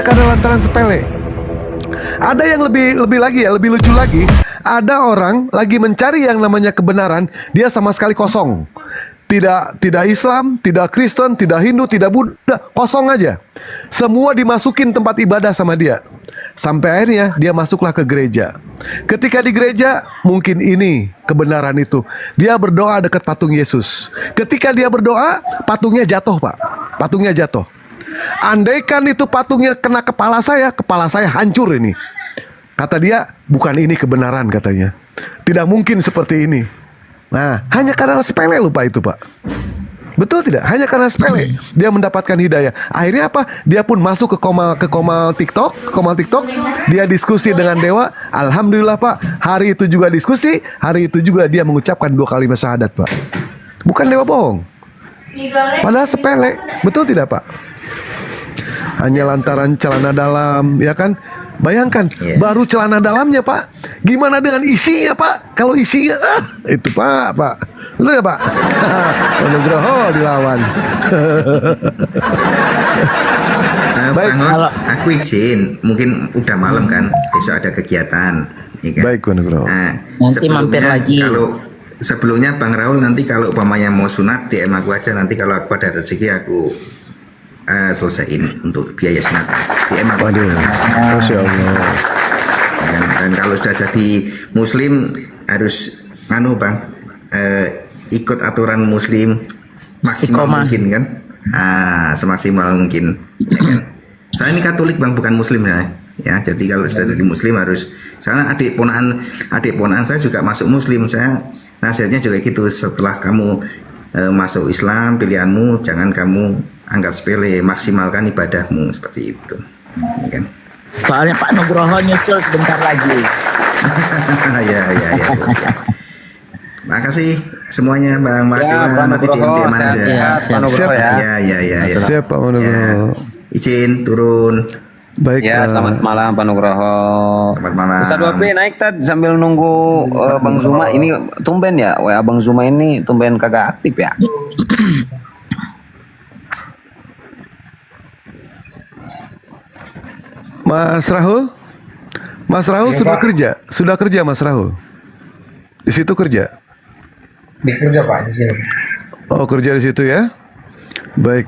karena lantaran sepele. Ada yang lebih lagi ya, lebih lucu lagi. Ada orang lagi mencari yang namanya kebenaran, dia sama sekali kosong. Tidak Islam, tidak Kristen, tidak Hindu, tidak Buddha, kosong aja. Semua dimasukin tempat ibadah sama dia. Sampai akhirnya dia masuklah ke gereja. Ketika di gereja, mungkin ini kebenaran itu. Dia berdoa dekat patung Yesus. Ketika dia berdoa, patungnya jatuh, Pak. Patungnya jatuh. Andaikan itu patungnya kena kepala saya hancur ini. Kata dia, bukan ini kebenaran katanya. Tidak mungkin seperti ini. Nah, hanya karena sepele lupa itu, Pak. Betul tidak? Hanya karena sepele dia mendapatkan hidayah. Akhirnya apa? Dia pun masuk ke komal TikTok, dia diskusi dengan dewa. Alhamdulillah, Pak. Hari itu juga diskusi, hari itu juga dia mengucapkan 2 kalimat syahadat, Pak. Bukan dewa bohong. Padahal sepele. Betul tidak, Pak? Hanya lantaran celana dalam, ya kan? Bayangkan, baru celana dalamnya, Pak. Gimana dengan isinya, Pak? Kalau isinya, itu Pak. Betul ya, Pak? Nugroho dilawan. Baik, Bang Os, aku izin. Mungkin udah malam kan, besok ada kegiatan. Ya kan? Baik, Nugroho. Nah, nanti mampir lagi. Kalau sebelumnya Bang Raul, nanti kalau umpamanya mau sunat, DM aku aja. Nanti kalau aku ada rezeki, aku selesaiin untuk biaya sunat. DM aku. Waduh, Masya Allah. Dan kalau sudah jadi Muslim harus Bang, ikut aturan Muslim maksimal mungkin kan, semaksimal mungkin. Ya kan? Saya ini Katolik, Bang, bukan Muslim ya. Jadi kalau sudah jadi Muslim harus. Karena adik ponaan saya juga masuk Muslim. Saya nasihatnya juga gitu. Setelah kamu masuk Islam, pilihanmu jangan kamu anggap sepele, maksimalkan ibadahmu seperti itu, ya kan? Soalnya Pak Nugroho nyusul sebentar lagi. ya. Makasih semuanya, Bang Martina, nanti di MT mana aja. Siap, Ya. Siap, Pak Nugroho. Izin turun. Baik. Ya, selamat malam Pak Nugroho. Selamat malam. Ustaz Wapi naik tad sambil nunggu Bang Zuma. Ini tumben ya, WA Bang Zuma ini tumben kagak aktif ya. Mas Rahul ya, sudah Pak. Sudah kerja Mas Rahul? Di situ kerja? Di kerja, Pak, di sini. Oh, kerja di situ ya? Baik.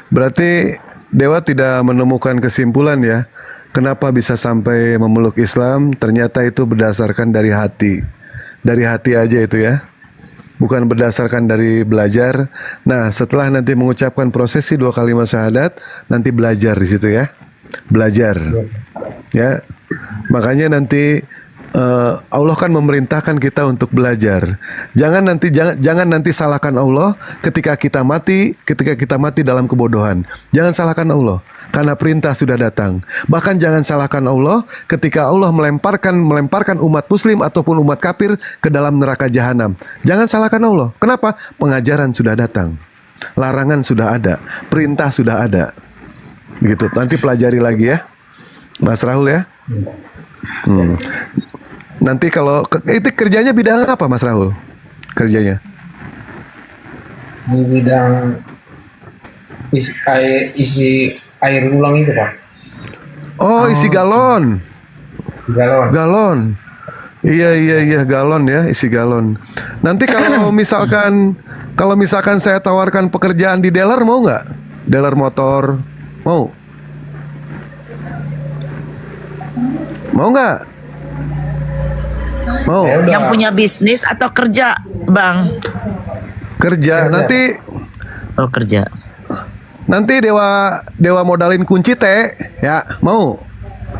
Berarti Dewa tidak menemukan kesimpulan ya, kenapa bisa sampai memeluk Islam? Ternyata itu berdasarkan dari hati. Dari hati aja itu ya. Bukan berdasarkan dari belajar. Nah, setelah nanti mengucapkan prosesi 2 kalimat syahadat, nanti belajar di situ ya. Belajar. Ya. Makanya nanti Allah kan memerintahkan kita untuk belajar. Jangan nanti salahkan Allah ketika kita mati dalam kebodohan. Jangan salahkan Allah karena perintah sudah datang. Bahkan jangan salahkan Allah ketika Allah melemparkan umat muslim ataupun umat kafir ke dalam neraka jahanam. Jangan salahkan Allah. Kenapa? Pengajaran sudah datang. Larangan sudah ada, perintah sudah ada. Gitu. Nanti pelajari lagi ya, Mas Rahul ya. Nanti kalau itu kerjanya bidang apa, Mas Rahul? Kerjanya? Di bidang isi air ulang itu, Pak. Oh, isi galon. Galon. Iya, galon ya, isi galon. Nanti kalau misalkan saya tawarkan pekerjaan di dealer, mau nggak? Dealer motor, mau? Mau nggak? Mau. Yang punya bisnis atau kerja, Bang? Kerja. Nanti. Oh, kerja. Nanti dewa modalin kunci teh, ya mau?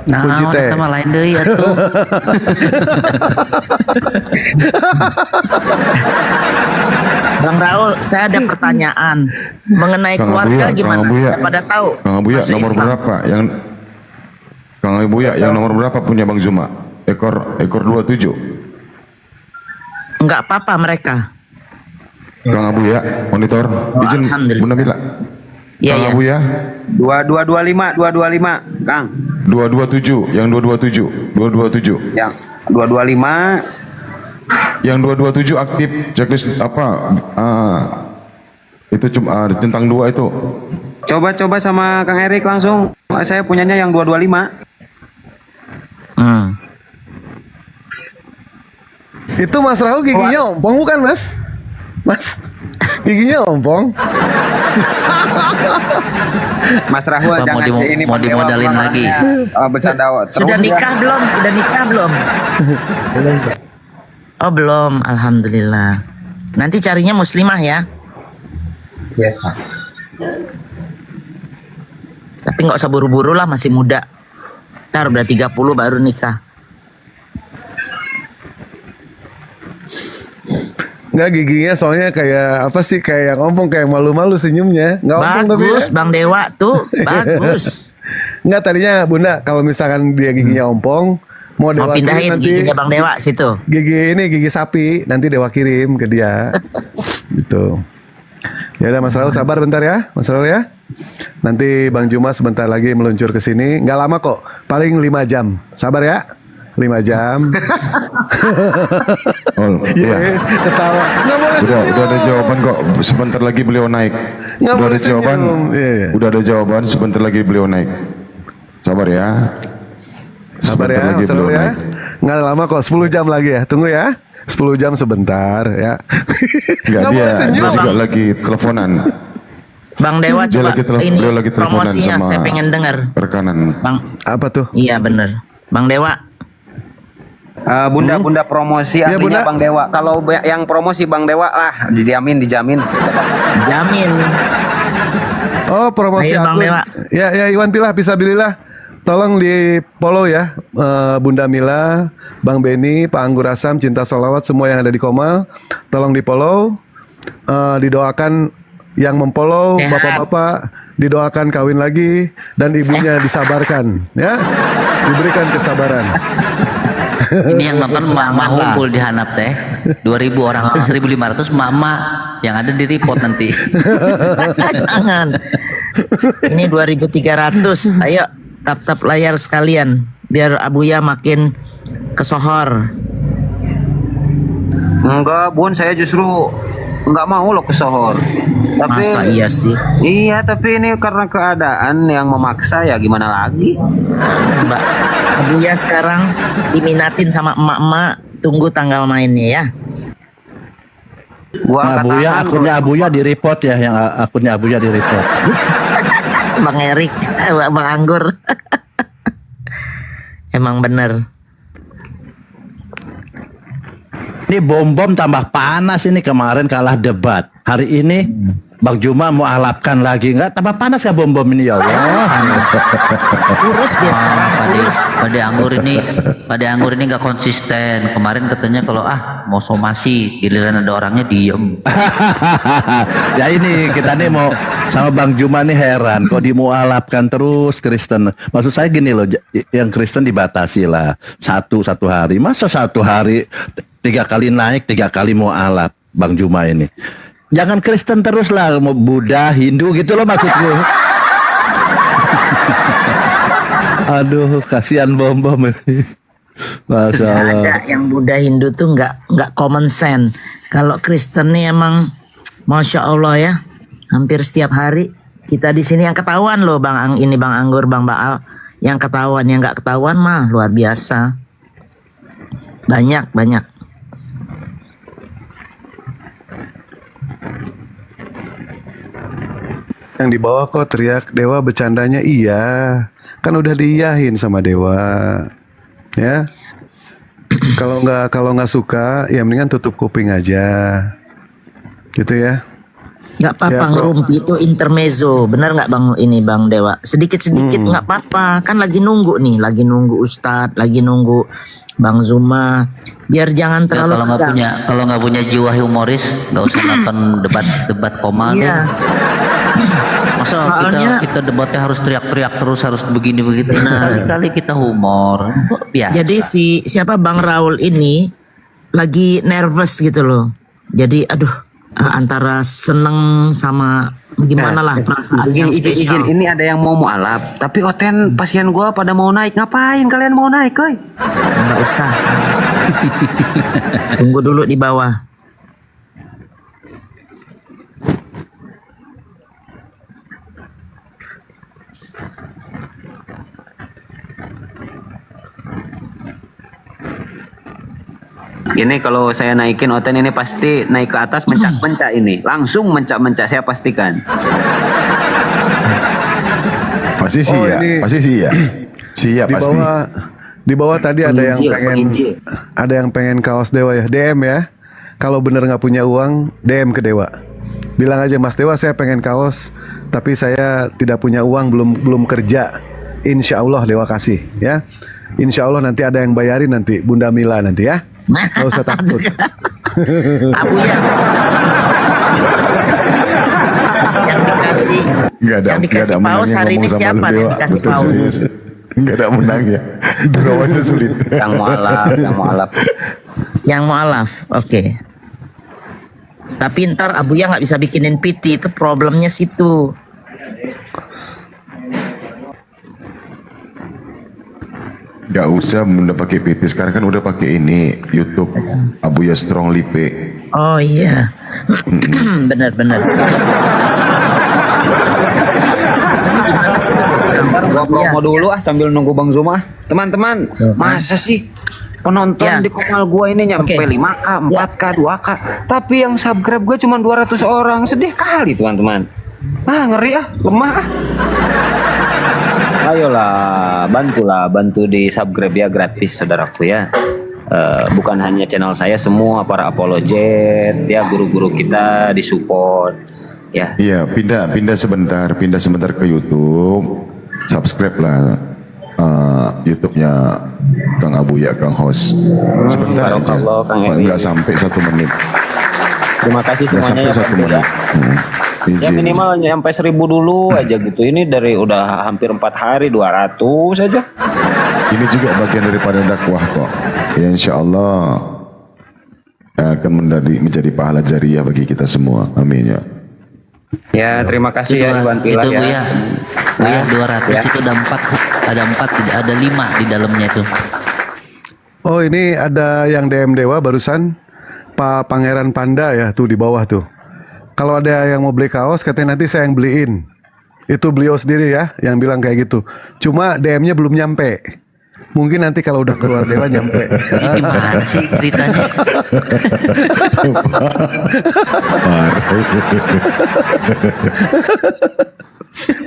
Nah, kunci teh. sama lain deh ya tuh. Bang Raul, saya ada pertanyaan mengenai keluarga gimana? Sudah pada tahu? Kang Abuya, nomor Islam. berapa yang Kang Abuya yang nomor berapa punya Bang Zuma? Ekor 27. Enggak apa-apa mereka. Kang Abuya, monitor. Izin Bunda Mila. Iya, Kang ya. Abuya. 2225, Kang. 227, yang 227. Yang 225. Yang 227 aktif checklist apa? Itu cuma centang 2 itu. Coba-coba sama Kang Erik langsung. Saya punyanya yang 225. Itu Mas Rahul giginya ompong bukan Mas? Mas, giginya ompong. Mas Rahul Apa, jangan ini mau Bang Dewa dimodalin lagi? bercanda terus Sudah ya. nikah belum? Sudah nikah belum? Oh belum, alhamdulillah. Nanti carinya muslimah ya. Ya Pak. Tapi nggak usah buru-buru lah, masih muda. Ntar udah 30 baru nikah. Nggak, giginya soalnya kayak apa sih, kayak yang ompong, kayak malu-malu senyumnya. Nggak ompong tapi Bagus, ya. Bang Dewa tuh, bagus. Nggak, tadinya Bunda kalau misalkan dia giginya ompong, mau Mau Dewa kirim pindahin nanti giginya Bang Dewa situ. gigi sapi, nanti Dewa kirim ke dia. Gitu. Ya udah Mas Raul, sabar bentar ya, Mas Raul ya. Nanti Bang Juma sebentar lagi meluncur ke sini. Nggak lama kok, paling 5 jam. Sabar ya. 5 jam. Oh, iya. Ketawa. Nggak boleh Udah ada jawaban kok. Sebentar lagi beliau naik. Nggak Udah ada boleh jawaban. senyum. Iya. Udah ada jawaban. Sebentar lagi beliau naik. Sabar ya. Sabar ya, Mas Raul ya. Nggak lama kok, 10 jam lagi ya. Tunggu ya. 10 jam sebentar ya. Enggak, Nggak boleh dia senyum. juga lagi teleponan. Bang Dewa Dia coba ini beliau lagi teleponan promosinya sama saya pengen dengar. rekanan. Bang, Apa tuh? iya bener. Bang Dewa, Bunda promosi Iya, artinya Bunda. Bang Dewa. Kalau yang promosi Bang Dewa lah dijamin. jamin. Oh, promosi Ayo, Bang akun. Dewa. Ya Iwan Pilah, Fisabilillah. Tolong di follow ya, Bunda Mila, Bang Beni, Pak Anggur Asam, Cinta Solawat, semua yang ada di Komal. Tolong di follow, didoakan yang memfollow, Sehat. bapak-bapak didoakan kawin lagi, dan ibunya disabarkan, ya, diberikan kesabaran. Ini yang nonton emak-emak ngumpul di Hanap teh. 2.000 orang, 1.500 emak-emak yang ada di report nanti. Jangan. Ini 2.300. Ayo tap-tap layar sekalian biar Abuya makin kesohor. Enggak, Bun, saya justru enggak mau loh ke Sohor. Tapi Masa iya sih? Iya, tapi ini karena keadaan yang memaksa ya gimana lagi? Mbak Abuya sekarang diminatin sama emak-emak. Tunggu tanggal mainnya ya. Gua Nah, angkat Abuya, tangan, akunnya bro. Abuya di report ya, yang akunnya Abuya di report. Bang Erik, Bang Anggur. Emang bener. Ini bom-bom tambah panas ini, kemarin kalah debat. Hari ini Bang Juma mau alapkan lagi, nggak tambah panas ya bom-bom ini ya Allah. Kurus dia sekarang, kurus. Pada Anggur ini nggak konsisten. Kemarin katanya kalau mau somasi, giliran ada orangnya diem. Ya ini kita nih mau sama Bang Juma nih heran, kok dimualapkan terus Kristen. Maksud saya gini loh, yang Kristen dibatasi lah satu hari. Masa 1 hari 3 kali naik, 3 kali mualaf Bang Juma ini. Jangan Kristen terus lah, mau Buddha, Hindu gitu loh maksudku. Aduh, kasihan bom-bom ini. Masya Nggak Allah. ada yang Buddha Hindu tuh nggak common sense. Kalau Kristen nih emang Masya Allah ya, hampir setiap hari kita di sini yang ketahuan loh Bang Anggur, Bang Baal, yang ketahuan, yang nggak ketahuan mah luar biasa. Banyak. Yang di bawah kok teriak Dewa bercandanya iya. Kan udah diiyahin sama Dewa. Ya. Kalau nggak suka ya mendingan tutup kuping aja. Gitu ya. Nggak apa-apa, Ya, ngerumpi itu intermezzo, bener nggak Bang Dewa? Sedikit nggak apa-apa, kan lagi nunggu nih, lagi nunggu Ustadz, lagi nunggu Bang Zuma, biar jangan Ya, terlalu tegang. kalau nggak punya jiwa humoris, nggak usah nonton debat Komal deh. Iya. Masa Soalnya- kita debatnya harus teriak-teriak terus, harus begini begitu. Kali-kali kita humor, biasa. Jadi siapa Bang Raul ini lagi nervous gitu loh. Jadi antara seneng sama gimana lah perasaan yang spesial. Ini ada yang mau mualaf, tapi Oten pasien gua pada mau naik. Ngapain kalian mau naik, coy? Nggak usah. Tunggu dulu di bawah. Ini kalau saya naikin Oten ini pasti naik ke atas mencak-mencak ini. Langsung mencak-mencak saya pastikan. Pasti sih Oh, ya, ini- pasti sih ya. Siap Di pasti. bawah di bawah tadi ada yang Penginjil, pengen penginjil. ada yang pengen kaos Dewa ya. DM ya. Kalau bener nggak punya uang, DM ke Dewa. Bilang aja Mas Dewa saya pengen kaos, tapi saya tidak punya uang, belum kerja. Insya Allah Dewa kasih ya. Insya Allah nanti ada yang bayarin nanti Bunda Mila nanti ya. Nggak usah takut. Abuya. Yang dikasih Nggak ada, yang nggak dikasih ada paus menangnya hari ini ngomong sama siapa lu, nih yang Dewa. dikasih Betul, paus? serius. Nggak ada menangnya. Draw aja sulit. Yang mualaf, yang mualaf. Yang mualaf, oke. Tapi ntar Abuya nggak bisa bikinin PT, itu problemnya situ. Gak usah Bunda pakai PT, sekarang kan udah pakai ini YouTube Abuya Strong Lipe. Oh iya, benar-benar. Gimana sih? Ntar gua promo Iya. dulu sambil nunggu Bang Zuma. Teman-teman, masa sih penonton Ya. di Komal gua ini nyampe Oke. 5K, 4K, 2K. Tapi yang subscribe gua cuma 200 orang. Sedih kali, teman-teman. Ngeri lemah ah. Ayolah, bantu di subscribe ya, gratis saudaraku ya. Bukan hanya channel saya, semua para apologet ya, guru-guru kita disupport ya. Iya, pindah sebentar ke YouTube. Subscribe lah YouTube-nya Kang Abuya, Kang Host. Sebentar aja. Barakallah, Kang Eri. Nggak sampai 1 menit. Terima kasih Nggak semuanya sampai ya, 1 Bang menit. Buya. Ya Izin. minimal sampai 1.000 dulu aja gitu. Ini dari udah hampir 4 hari 200 aja. Ini juga bagian daripada dakwah kok. Ya, insya Allah akan menjadi pahala jariah bagi kita semua. Amin ya. Ya terima kasih ya Iwan Pilar itu ya. Buya. Buya 200 itu ada 4 tidak ada 5 di dalamnya itu. Oh ini ada yang DM Dewa barusan Pak Pangeran Panda ya tuh di bawah tuh. Kalau ada yang mau beli kaos katanya nanti saya yang beliin. Itu beliau sendiri ya yang bilang kayak gitu. Cuma DM-nya belum nyampe. Mungkin nanti kalau udah keluar Dewa nyampe. Ini gimana sih ceritanya?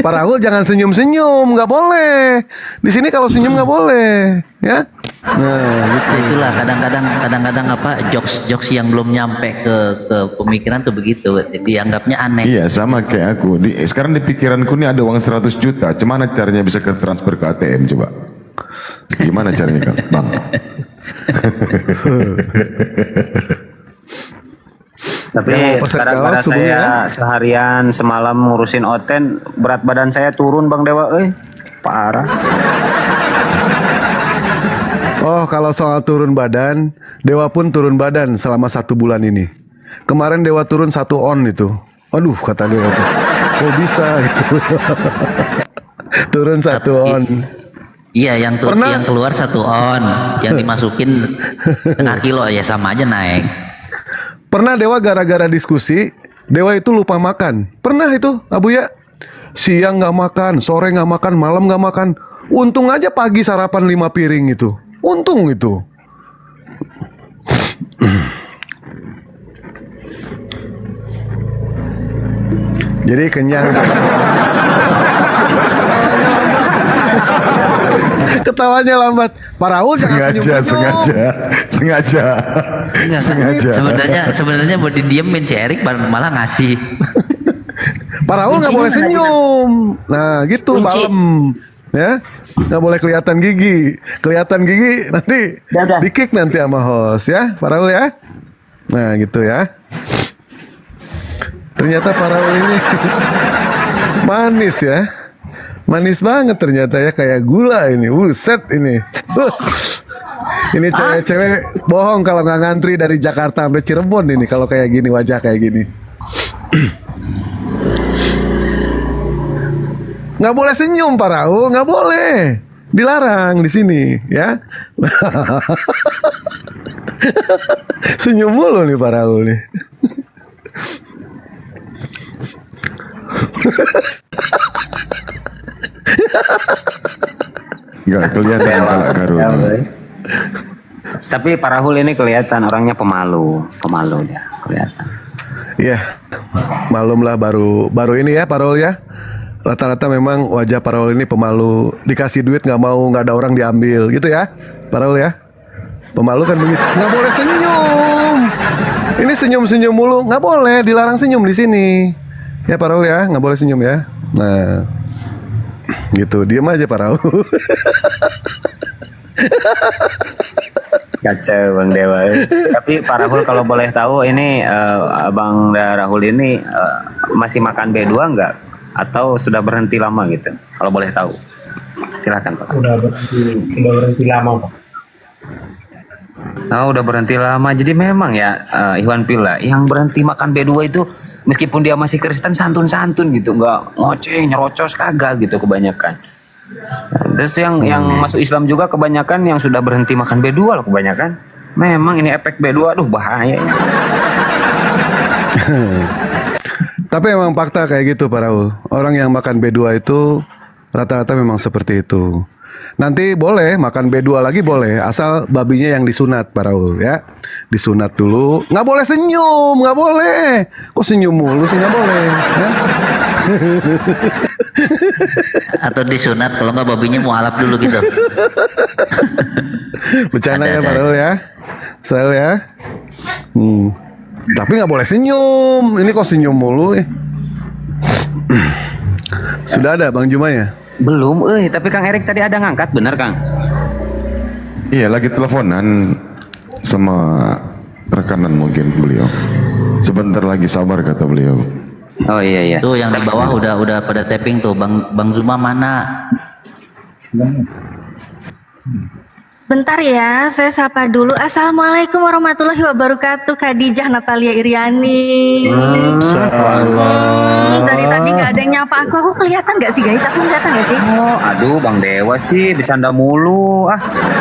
Pak Raul jangan senyum-senyum, nggak boleh. Di sini kalau senyum nggak boleh, ya. Nah, gitu. Nah, itulah kadang-kadang apa jokes yang belum nyampe ke pemikiran tuh begitu. Dianggapnya aneh. Iya, sama kayak aku. Sekarang di pikiranku nih ada uang 100 juta. Gimana caranya bisa ke transfer ke ATM coba? Gimana caranya Kang? Bang? Tapi Yang mau pesan sekarang kaos pada hubungi saya seharian semalam ngurusin Oten, berat badan saya turun Bang Dewa, parah. Oh, kalau soal turun badan, Dewa pun turun badan selama 1 bulan ini. Kemarin Dewa turun 1 on itu. Aduh, kata Dewa tuh. Oh bisa itu. Turun 1 on. Iya, yang Pernah- yang keluar 1 on, yang dimasukin setengah kilo ya sama aja naik. Pernah Dewa gara-gara diskusi, Dewa itu lupa makan. Pernah itu, Abuya. Siang nggak makan, sore nggak makan, malam nggak makan. Untung aja pagi sarapan 5 piring itu. Untung itu. Jadi kenyang. Ketawanya lambat. Pak Raul jangan Sengaja. Enggak, Sengaja. sebenarnya mau didiemin si Erik malah ngasih. Pak Raul nggak boleh senyum. Nah gitu Kunci. malam. Ya, nggak boleh kelihatan gigi. Kelihatan gigi nanti Udah. di-kick nanti sama host ya, Pak Raul ya. Nah gitu ya. Ternyata Pak Raul ini manis ya. Manis banget ternyata ya, kayak gula ini. Buset ini. Ini cewek-cewek bohong kalau nggak ngantri dari Jakarta sampai Cirebon ini kalau kayak gini, wajah kayak gini. Nggak boleh senyum Pak Raul, nggak boleh. Dilarang di sini ya. Senyum mulu nih Pak Raul nih. Nggak kelihatan kalau Karul. Tapi Pak Rahul ini kelihatan orangnya pemalu dia kelihatan. Iya, malum lah baru ini ya Pak Raul ya. Rata-rata memang wajah Pak Raul ini pemalu. Dikasih duit nggak mau, nggak ada orang diambil gitu ya Pak Raul ya. Pemalu kan begitu. Nggak boleh senyum. Ini senyum-senyum mulu, nggak boleh, dilarang senyum di sini. Ya Pak Raul ya, nggak boleh senyum ya. Nah, gitu, diem aja Pak Raul. Kacau Bang Dewa. Tapi Pak Rahul kalau boleh tahu ini Bang Rahul ini masih makan B2 enggak? Atau sudah berhenti lama gitu? Kalau boleh tahu. Silakan Pak. Udah berhenti lama, Pak. Oh, udah berhenti lama. Jadi memang ya Iwan Pila yang berhenti makan B2 itu meskipun dia masih Kristen santun-santun gitu, enggak ngoceh, nyerocos kagak gitu kebanyakan. Terus yang masuk Islam juga kebanyakan yang sudah berhenti makan B2 loh kebanyakan. Memang ini efek B2, aduh bahaya. Tapi emang fakta kayak gitu Pak Raul. Orang yang makan B2 itu rata-rata memang seperti itu. Nanti boleh makan B2 lagi boleh, asal babinya yang disunat Pak Raul ya. Disunat dulu. Nggak boleh senyum, nggak boleh. Kok senyum mulu sih, nggak boleh ya? Atau disunat kalau nggak babinya mau alap dulu gitu. Bercanda Ada, ya ada. Pak Raul ya. Selalu ya. Tapi nggak boleh senyum. Ini kok senyum mulu ya? Sudah ada Bang Juma ya? Belum, tapi Kang Erik tadi ada ngangkat, bener Kang? Iya, lagi teleponan sama rekanan mungkin beliau. Sebentar lagi sabar kata beliau. Oh iya. Tuh yang di bawah udah pada tapping tuh. Bang Zuma mana? Bentar ya, saya sapa dulu. Assalamualaikum warahmatullahi wabarakatuh. Khadijah Natalia Iriani. Dari tadi nggak ada yang nyapa aku. Aku kelihatan nggak sih guys? Aku kelihatan nggak sih? Oh, aduh Bang Dewa sih bercanda mulu.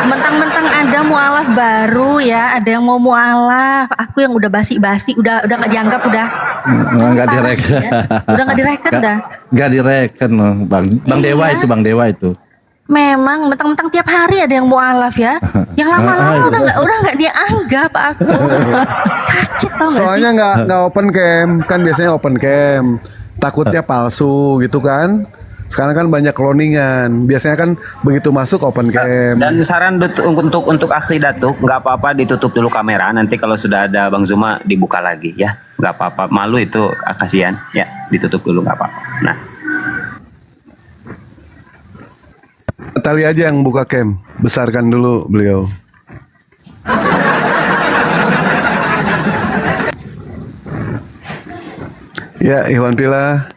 Mentang-mentang ada mualaf baru ya, ada yang mau mualaf. Aku yang udah basi-basi, udah nggak dianggap udah. Nggak direken. Ya. Udah nggak direken udah. Nggak direken loh, Bang Dewa Iya. itu, Bang Dewa itu. Memang mentang-mentang tiap hari ada yang mualaf ya. Yang lama-lama udah nggak dianggap aku. Sakit tau nggak sih? Soalnya nggak open cam, kan biasanya open cam. Takutnya palsu gitu kan. Sekarang kan banyak cloningan. Biasanya kan begitu masuk open cam. Dan saran untuk akhir datuk, nggak apa-apa ditutup dulu kamera. Nanti kalau sudah ada Bang Zuma dibuka lagi ya. Nggak apa-apa. Malu itu kasihan. Ya, ditutup dulu nggak apa-apa. Nah. Tali aja yang buka cam, besarkan dulu beliau. Ya, Iwan Pila,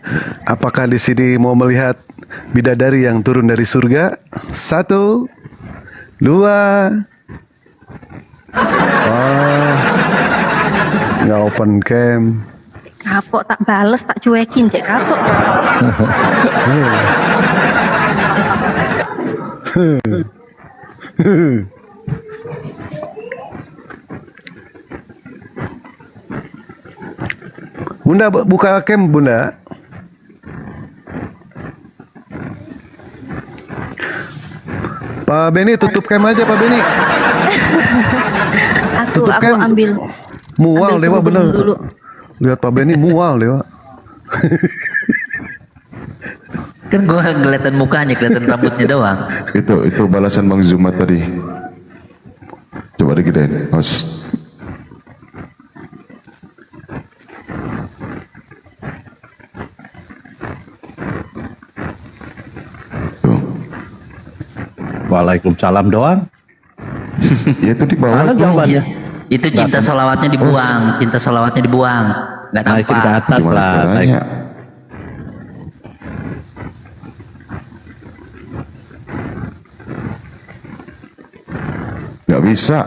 apakah di sini mau melihat bidadari yang turun dari surga? 1, 2. Oh, nggak open cam. Kapok tak bales, tak cuekin cek kapok. Bunda buka cam Bunda. Pak Beni tutup cam aja Pak Beni. Tutup Aku cam. ambil Mual ambil Dewa bener. kerudung dulu. Lihat Pak Beni mual Dewa. Kan gua kelihatan mukanya, kelihatan rambutnya doang. Itu balasan Bang Zuma tadi. Coba digedein, Os. Tuh. Waalaikumsalam doang. Ya itu di bawah. Mana tuh. jawabannya? Itu cinta solawatnya dibuang, cinta solawatnya dibuang. Nggak Naikin ke nampak. atas Gimana lah. caranya? Gak bisa.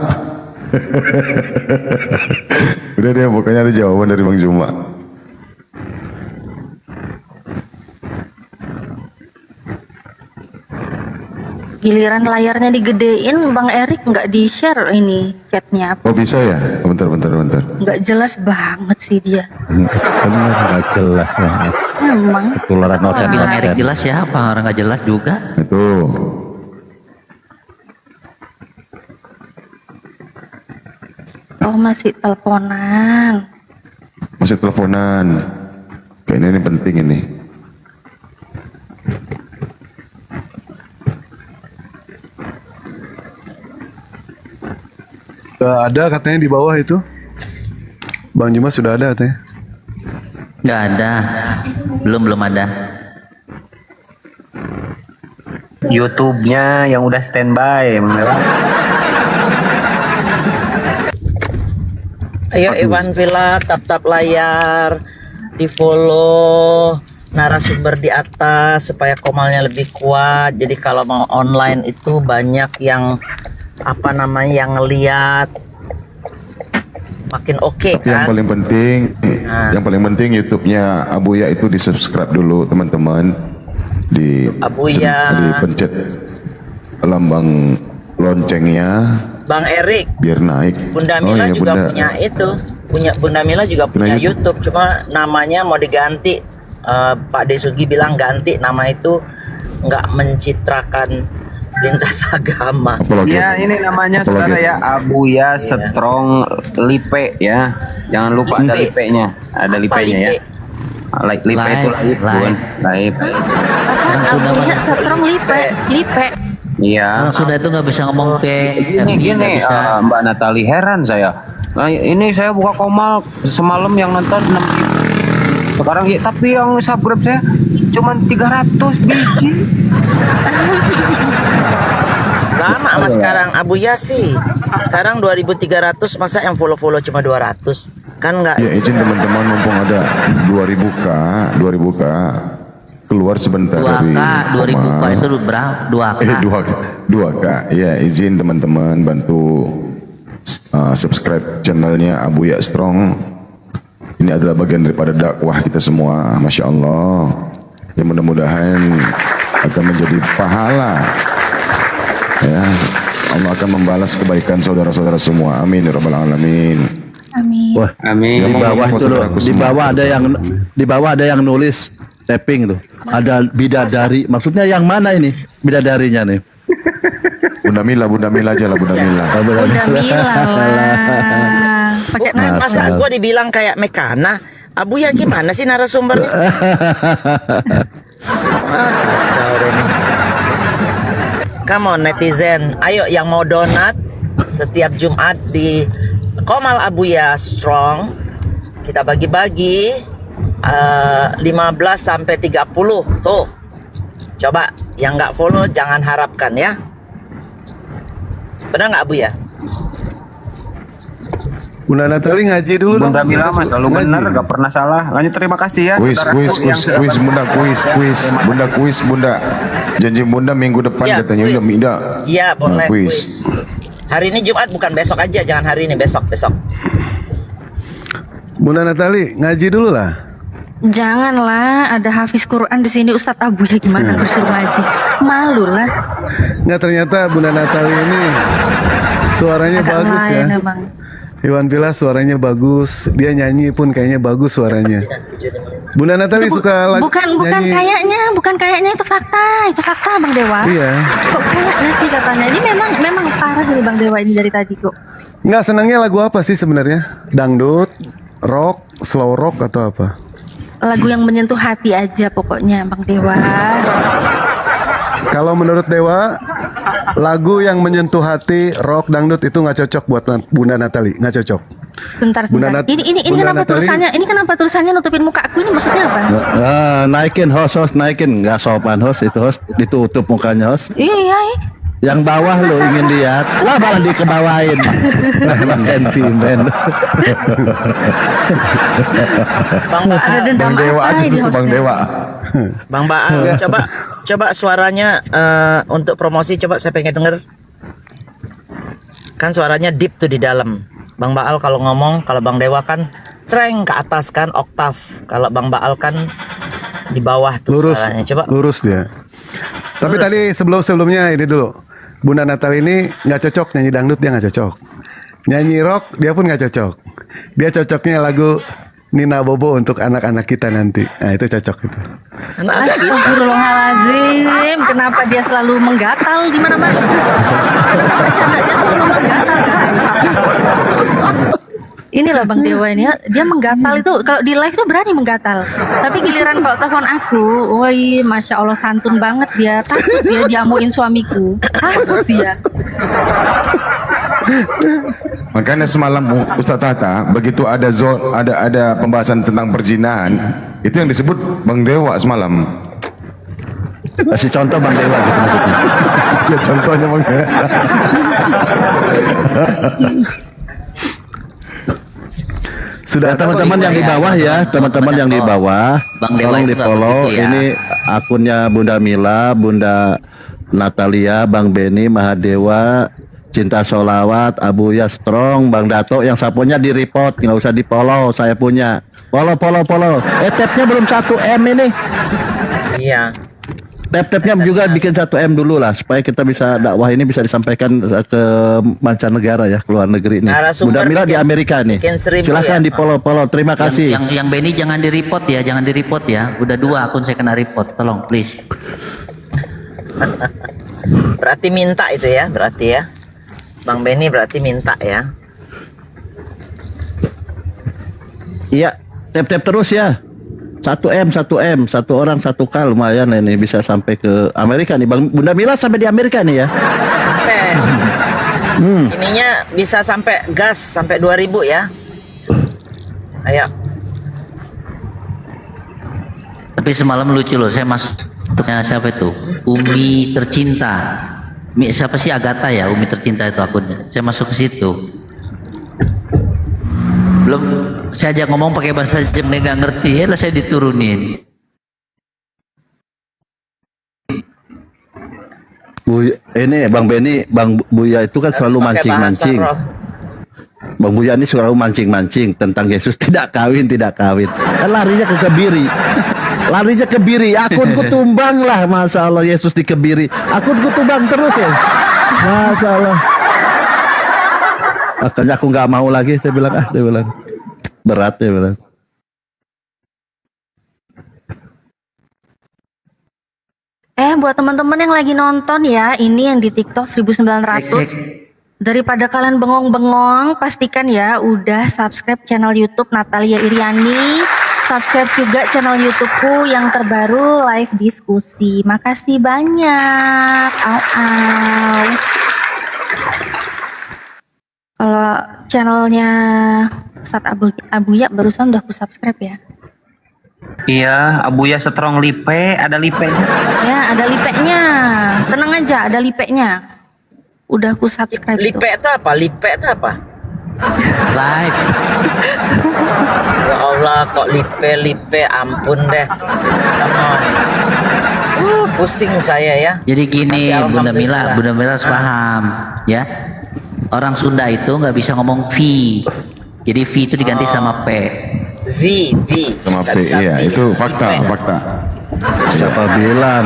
Udah deh, pokoknya ada jawaban dari Bang Juma. Giliran layarnya digedein, Bang Erik nggak di-share ini chatnya. Oh bisa ya? Bentar. Nggak jelas banget sih dia. Bener, nggak jelas banget. Emang. Ketularan Bilang Erik organ. jelas siapa? Orang nggak jelas juga. Itu. Oh, masih teleponan. Masih teleponan. Kayaknya ini penting ini. Ada katanya di bawah itu. Bang Juma sudah ada katanya. Nggak ada. Belum ada. YouTube-nya yang udah standby. Ayo Iwan Villa, tap layar, di follow narasumber di atas supaya komalnya lebih kuat. Jadi kalau mau online itu banyak yang yang ngeliat makin oke Tapi yang kan. paling penting, yang paling penting YouTube-nya Abuya itu di subscribe dulu teman-teman. Abuya. Dipencet lambang loncengnya Bang Erik, biar naik. Bunda Oh Mila iya, juga Bunda. punya itu. Bunda Mila juga punya YouTube, cuma namanya mau diganti. Pak Desugi bilang ganti nama itu, nggak mencitrakan lintas agama. Apalagi Ya ini namanya saudara ya, Abuya Strong Lipe ya. Jangan lupa ada Lipe. lipenya, ada lipenya ya. Lipe itu live, Bun. Live. Abuya Strong Lipe. Iya. Kalau sudah itu nggak bisa ngomong ke Gini, nggak bisa. Mbak Natali, heran saya. Nah, ini saya buka komal semalam yang nonton 6.000. Sekarang ya, tapi yang subscribe saya cuma 300 biji. Sama sama sekarang Abuya sih. Sekarang 2.300, masa yang follow cuma 200? Kan nggak. Ya izin teman-teman, mumpung ada 2000k keluar sebentar 2K, dari 2000K itu berapa? 2K. 2K. Ya izin teman-teman bantu subscribe channelnya Abuya Strong. Ini adalah bagian daripada dakwah kita semua, Masya Allah. Yang mudah-mudahan akan menjadi pahala. Ya, Allah akan membalas kebaikan saudara-saudara semua. Amin ya rabbal alamin. Amin. Wah, Amin. di bawah itu loh, Saudaraku di semua. bawah ada yang nulis tapping tuh. Ada bidadari. Maksudnya yang mana ini bidadarinya nih? Bunda Mila aja lah, Bunda Mila. Udah Mila lah. Pakai nama. Masa gua dibilang kayak Mekana? Abuya gimana sih narasumbernya? Kacau deh nih. Come on netizen, ayo yang mau donat setiap Jumat di Komal Abuya Strong kita bagi-bagi 15 sampai 30 tuh. Coba yang nggak follow jangan harapkan ya. Benar nggak Abuya? Bunda Natali ngaji dulu Bunda dong. Mila mas selalu Ngaji. benar, gak pernah salah. Lanjut, terima kasih ya. Kuis, saudaraku yang sudah Bunda, kuis, Bunda. Janji Bunda minggu depan Ya, katanya kuis. udah Mida. Iya boleh kuis. kuis. Hari ini Jumat bukan besok aja, jangan hari ini, besok. Bunda Natali ngaji dulu lah. Janganlah, ada hafiz Quran di sini Ustadz Abuya gimana disuruh ngaji? Malu lah. Nggak, ternyata Bunda Natali ini suaranya Agak bagus ya. lain emang. Iwan Villa suaranya bagus. Dia nyanyi pun kayaknya bagus suaranya. Bunda Natali suka lagu Bukan nyanyi. kayaknya itu fakta Bang Dewa. Iya. Kok kayaknya sih katanya ini memang parah ini Bang Dewa ini dari tadi kok. Nggak, senangnya lagu apa sih sebenarnya? Dangdut, rock, slow rock atau apa? Lagu yang menyentuh hati aja pokoknya Bang Dewa. Kalau menurut Dewa, lagu yang menyentuh hati, rock, dangdut itu nggak cocok buat Bunda Natali, nggak cocok. Bentar. Bunda Nat- Ini Bunda kenapa Natali- tulisannya? Ini kenapa tulisannya nutupin muka aku ini maksudnya apa? Naikin host, naikin nggak sopan host itu host ditutup mukanya host. Iya. Yang bawah lo ingin lihat, lah malah dikebawain. Nah, sentimen. Bang Ada Baal, dendam Bang Dewa apa aja di tuh, Bang hostnya? Dewa. Bang Baal, coba suaranya untuk promosi, coba saya pengen denger. Kan suaranya deep tuh di dalam. Bang Baal kalau ngomong, kalau Bang Dewa kan cereng ke atas kan, oktav. Kalau Bang Baal kan di bawah tuh Lurus, suaranya. Coba. lurus dia. Tapi Lurus. tadi sebelumnya ini dulu. Bunda Natali ini nggak cocok nyanyi dangdut, dia nggak cocok. Nyanyi rock dia pun nggak cocok. Dia cocoknya lagu Nina Bobo untuk anak-anak kita nanti. Nah itu cocok itu. Anak kita. Astagfirullahaladzim, kenapa dia selalu menggatal di mana-mana? Kenapa bercandanya selalu menggatal ke atas? Inilah Bang Dewa ini, dia menggatal itu kalau di live tuh berani menggatal. Tapi giliran kalau telepon aku, woi, masya Allah santun banget dia. Takut dia jamuin suamiku, takut dia. Makanya semalam Ustaz Tata begitu ada ada pembahasan tentang perzinahan, itu yang disebut Bang Dewa semalam. Kasih contoh Bang Dewa gitu maksudnya. Ya contohnya Bang Dewa. Sudah Ya, teman-teman yang di bawah ya, teman-teman yang di bawah, Bang Dewa tolong itu di nggak follow. begitu ya. Ini akunnya Bunda Mila, Bunda Natalia, Bang Beni, Mahadewa, Cinta Solawat, Abuya Strong, Bang Dato. Yang sapunya di report, nggak usah di follow. Saya punya follow. Tab-nya belum 1M ini. Iya. Tab-tabnya juga bikin 1M dulu lah, supaya kita bisa dakwah ini bisa disampaikan ke mancanegara ya, ke luar negeri nih. Narasumber Bunda Mila di bikin- Amerika nih. bikin 1000 Silahkan ya. di follow. Terima kasih. Yang Benny jangan di report ya, jangan di report ya. Udah 2 akun saya kena report, tolong please. Berarti minta itu ya, berarti ya. Bang Benny berarti minta ya. Iya, tap terus ya. 1M, satu orang 1K lumayan ini bisa sampai ke Amerika nih. Bunda Mila sampai di Amerika nih ya. Sampai. Ininya bisa sampai gas sampai 2000 ya. Ayo. Tapi semalam lucu loh, saya masuknya siapa itu? Umi tercinta. Siapa sih Agatha ya? Umi tercinta itu akunnya. Saya masuk ke situ. Belum saya aja ngomong pakai bahasa Jepang nggak ngerti ya, lah saya diturunin. Ini Bang Beni, Bang Buya itu kan selalu Harus pakai mancing-mancing. bahasa roh. Bang Buya ini selalu mancing-mancing tentang Yesus tidak kawin. Kan larinya ke Kebiri. Akunku tumbang lah, Masya Allah, Yesus di Kebiri. Akunku tumbang terus ya. Masya Allah. Akhirnya aku nggak mau lagi, saya bilang berat ya bilang. Buat teman-teman yang lagi nonton ya, ini yang di TikTok 1900. Daripada kalian bengong-bengong, pastikan ya udah subscribe channel YouTube Natalia Iriani, subscribe juga channel YouTubeku yang terbaru live diskusi. Makasih banyak. Kalau channelnya Ustadz Abuya barusan udah aku subscribe ya. Iya, Abuya Strong Lipe, ada Lipenya. Ya, ada lipeknya. Tenang aja, ada lipeknya. Udah aku subscribe tuh. Lipe itu apa? Lipe itu apa? Live. Ya Allah, kok lipe, ampun deh. Come on. Pusing saya ya. Jadi gini, Tapi Bunda Mila alhamdulillah. harus paham ya. Orang Sunda itu nggak bisa ngomong V. Jadi V itu diganti sama P. V. Sama Nggak P, bisa iya V. itu fakta. Siapa bilang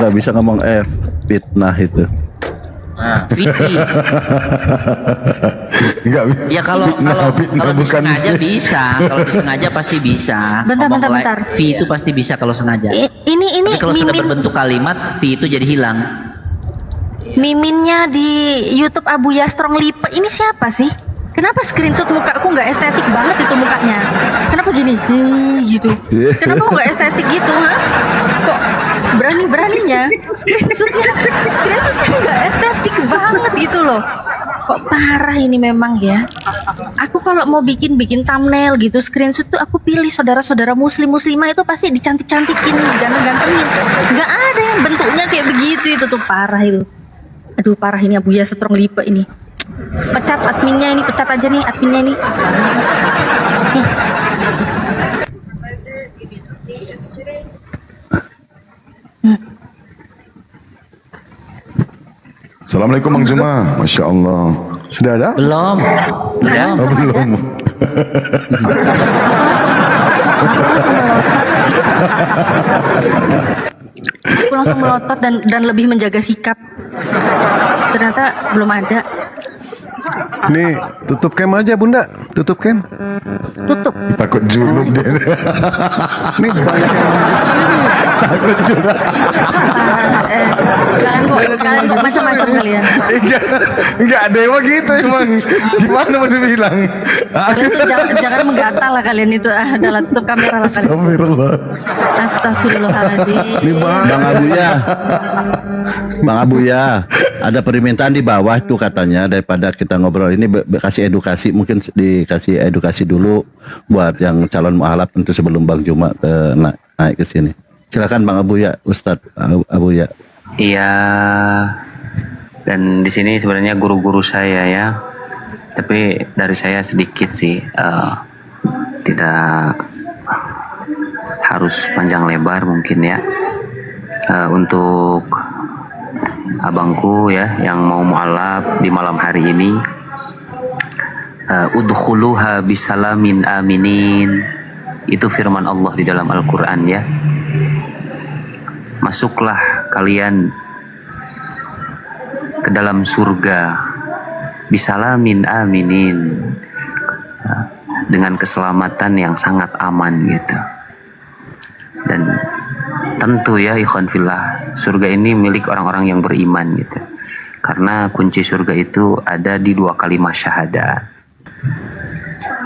nggak bisa ngomong F? Fitnah itu. Nah, V. Enggak. Ya kalau bukan disengaja bisa, kalau disengaja pasti bisa. Bentar, Ngomong bentar. V itu pasti bisa kalau sengaja. Ini Tapi kalau sudah mimin berbentuk kalimat, V itu jadi hilang. miminnya di YouTube Abuya Strong Lipe ini siapa sih? Kenapa screenshot mukaku nggak estetik banget itu mukanya? Kenapa gini? Gitu. Kenapa nggak estetik gitu, ha? Kok berani-beraninya screenshotnya nggak estetik banget gitu loh. Kok parah ini memang ya. Aku kalau mau bikin thumbnail gitu screenshot tuh aku pilih saudara-saudara muslimah itu pasti dicantik-cantikin, ganteng-gantengin. Nggak ada yang bentuknya kayak begitu, itu tuh parah itu. Aduh parah ini Abuya Strong Lipe ini. Pecat adminnya ini, pecat aja nih adminnya ini. Assalamualaikum Bang Zuma. Masya Allah. Sudah ada? Belum. Oh, belum. Aku langsung melotot dan lebih menjaga sikap. Ternyata belum ada. Nih, tutup cam aja Bunda, tutup cam. Tutup. Takut junub dia. Nih banyak yang Takut junub. Kalian kok macam-macam kalian. Enggak dewa gitu emang. Gimana mau dibilang? Kalian tuh jangan menggatal lah kalian itu. Udah lah, tutup kamera lah kalian. Astagfirullah. Astagfirullahaladzim. Bang Abuya, ada permintaan di bawah tuh katanya daripada kita ngobrol ini kasih edukasi, mungkin dikasih edukasi dulu buat yang calon mualaf tentu sebelum Bang Juma naik ke sini. Silakan Bang Abuya, Ustadz Abuya. Iya, dan di sini sebenarnya guru-guru saya ya, tapi dari saya sedikit sih, tidak harus panjang lebar mungkin ya. Untuk abangku ya yang mau mualaf di malam hari ini, udkhuluha bisalamin aminin, itu firman Allah di dalam Al-Quran ya. Masuklah kalian ke dalam surga bisalamin aminin, dengan keselamatan yang sangat aman gitu. Dan tentu ya ikhwan fillah, surga ini milik orang-orang yang beriman gitu. Karena kunci surga itu ada di 2 kalimat syahadat.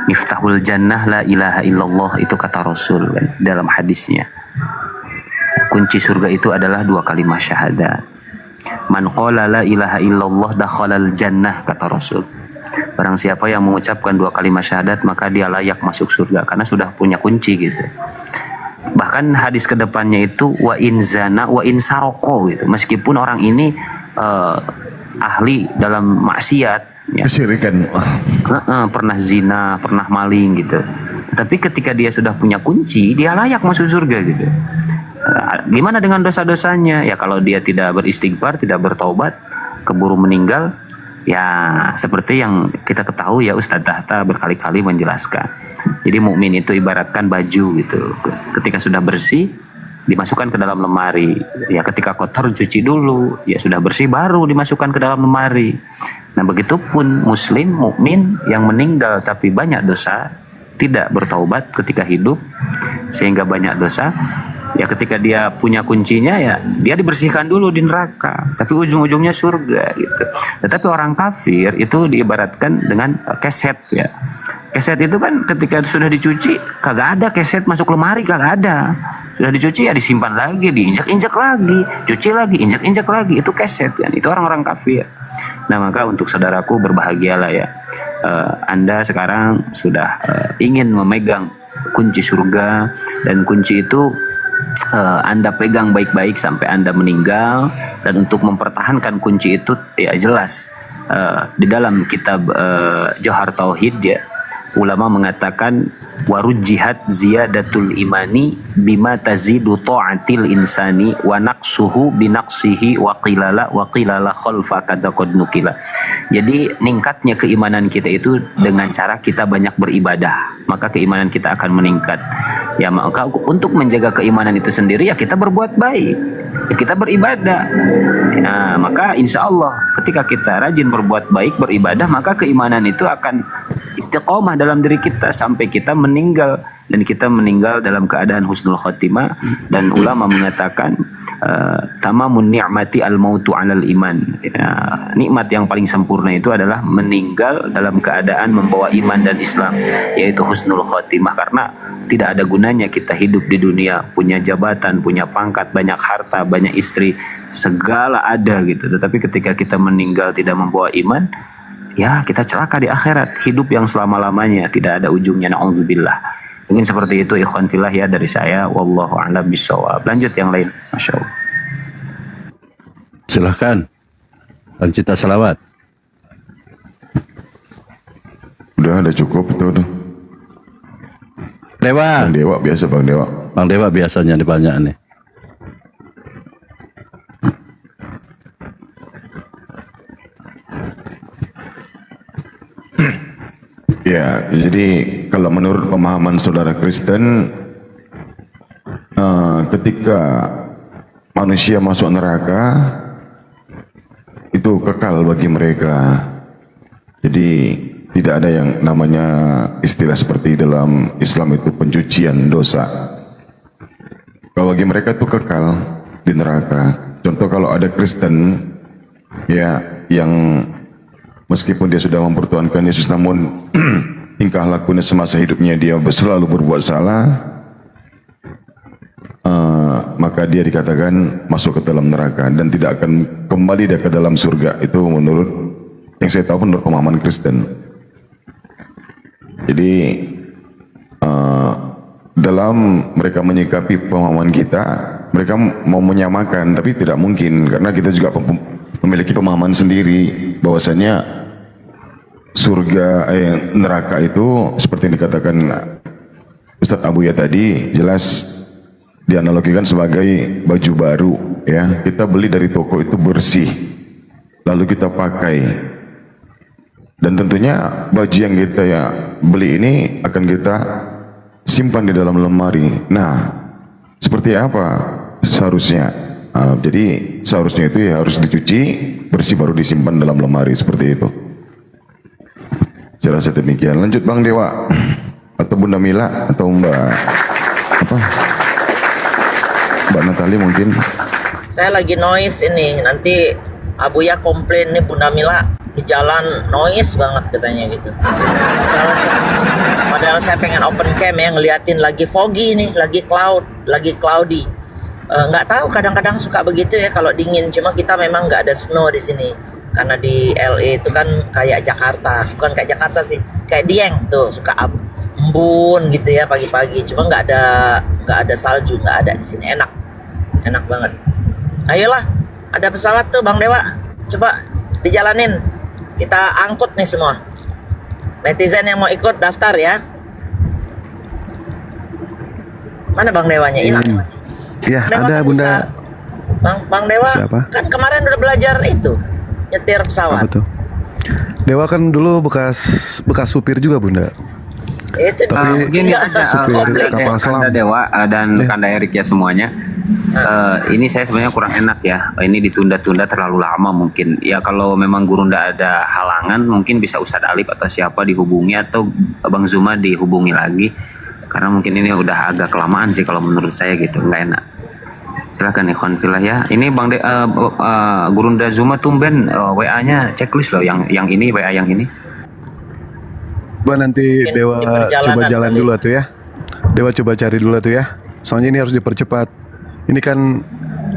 Miftahul jannah la ilaha illallah, itu kata Rasul kan, dalam hadisnya. Kunci surga itu adalah 2 kalimat syahadat. Man qala la ilaha illallah dakhalal jannah, kata Rasul. Barang siapa yang mengucapkan 2 kalimat syahadat maka dia layak masuk surga karena sudah punya kunci gitu. Bahkan hadis kedepannya itu wa in zana wa in saroko gitu. Meskipun orang ini ahli dalam maksiat ya, Kesyirikan. pernah zina, pernah maling gitu. Tapi ketika dia sudah punya kunci, dia layak masuk surga gitu. Gimana dengan dosa-dosanya? Ya kalau dia tidak beristighfar, tidak bertaubat, keburu meninggal, ya seperti yang kita ketahui ya, Ustadz Tahta berkali-kali menjelaskan. Jadi mukmin itu ibaratkan baju gitu. Ketika sudah bersih, dimasukkan ke dalam lemari. Ya ketika kotor cuci dulu, ya sudah bersih baru dimasukkan ke dalam lemari. Nah begitupun muslim mukmin yang meninggal tapi banyak dosa, tidak bertaubat ketika hidup sehingga banyak dosa. Ya ketika dia punya kuncinya ya dia dibersihkan dulu di neraka, tapi ujung-ujungnya surga gitu. Tetapi orang kafir itu diibaratkan dengan keset ya. Keset itu kan ketika sudah dicuci kagak ada keset masuk lemari, kagak ada. Sudah dicuci ya disimpan lagi, diinjak-injak lagi, cuci lagi, injak-injak lagi, itu keset kan. Itu orang-orang kafir. Nah maka untuk saudaraku berbahagialah ya. Anda sekarang sudah ingin memegang kunci surga, dan kunci itu Anda pegang baik-baik sampai Anda meninggal. Dan untuk mempertahankan kunci itu ya jelas di dalam kitab Johar Tauhid ya, ulama mengatakan warujjihat ziyadatul imani bima tazidu ta'atil insani wa naqsuhu binaqsihi wa qilala khalfa kata qad nukila. Jadi ningkatnya keimanan kita itu dengan cara kita banyak beribadah, maka keimanan kita akan meningkat. Ya maka untuk menjaga keimanan itu sendiri ya kita berbuat baik, ya kita beribadah. Nah maka insya Allah ketika kita rajin berbuat baik, beribadah, maka keimanan itu akan istiqomah dalam diri kita sampai kita meninggal, dan kita meninggal dalam keadaan husnul khotimah. Dan ulama mengatakan tamamun ni'mati al-mautu 'alal iman. Ya, nikmat yang paling sempurna itu adalah meninggal dalam keadaan membawa iman dan Islam, yaitu husnul khotimah. Karena tidak ada gunanya kita hidup di dunia punya jabatan, punya pangkat, banyak harta, banyak istri, segala ada gitu, tetapi ketika kita meninggal tidak membawa iman, ya kita celaka di akhirat, hidup yang selama-lamanya tidak ada ujungnya, na'udzubillah. Mungkin seperti itu ikhwan fillah ya dari saya, wallahu a'lam bishawab. Lanjut yang lain, Masya Allah. Silahkan pencipta salawat. Udah cukup itu udah. Dewa. Bang Dewa biasa Bang Dewa. Bang Dewa biasanya dibanyak nih. Ya, jadi kalau menurut pemahaman saudara Kristen, ketika manusia masuk neraka, itu kekal bagi mereka. Jadi tidak ada yang namanya istilah seperti dalam Islam itu pencucian dosa. Kalau bagi mereka itu kekal di neraka. Contoh kalau ada Kristen ya yang meskipun dia sudah mempertuhankan Yesus, namun tingkah lakunya semasa hidupnya dia selalu berbuat salah, maka dia dikatakan masuk ke dalam neraka dan tidak akan kembali dia ke dalam surga. Itu menurut yang saya tahu menurut pemahaman Kristen. Jadi dalam mereka menyikapi pemahaman kita, mereka mau menyamakan, tapi tidak mungkin karena kita juga memiliki pemahaman sendiri bahwasanya surga neraka itu seperti yang dikatakan Ustadz Abuya tadi, jelas dianalogikan sebagai baju baru ya. Kita beli dari toko itu bersih, lalu kita pakai, dan tentunya baju yang kita ya beli ini akan kita simpan di dalam lemari. Nah, seperti apa seharusnya? Jadi seharusnya itu ya harus dicuci bersih baru disimpan dalam lemari seperti itu. Saya rasa demikian. Lanjut Bang Dewa atau Bunda Mila atau Mbak Natali mungkin. Saya lagi noise ini, nanti Abuya komplain nih Bunda Mila di jalan noise banget katanya gitu. Padahal saya pengen open cam ya, ngeliatin lagi foggy nih, lagi cloudy. Nggak tahu, kadang-kadang suka begitu ya kalau dingin. Cuma kita memang nggak ada snow di sini karena di LA itu kan kayak Jakarta, bukan kayak Jakarta sih, kayak Dieng tuh suka embun gitu ya pagi-pagi. Cuma nggak ada salju, nggak ada di sini. Enak banget. Ayolah, ada pesawat tuh Bang Dewa, coba dijalanin. Kita angkut nih semua. Netizen yang mau ikut daftar ya. Mana Bang Dewanya? Hilang. Ya, Dewa ada kan Bunda. Bang Dewa Siapa? kan kemarin udah belajar itu nyetir pesawat. Apa tuh? Dewa kan dulu bekas supir juga Bunda. Itu Tapi Gini supir kapal selam. Kanda Dewa dan Kanda Erik ya semuanya. Ini saya sebenarnya kurang enak ya. Ini ditunda-tunda terlalu lama mungkin. Ya kalau memang guru ndak ada halangan, mungkin bisa Ustadz Alif atau siapa dihubungi atau Bang Zuma dihubungi lagi. Karena mungkin ini udah agak kelamaan sih kalau menurut saya gitu, nggak enak. Silakan Ikhwan Fillah ya. Ini Bang Gurunda Zuma tumben WA-nya checklist loh, yang ini WA yang ini. Nanti Mungkin Dewa di perjalanan coba jalan kali. dulu tuh ya. Dewa coba cari dulu tuh ya. Soalnya ini harus dipercepat. Ini kan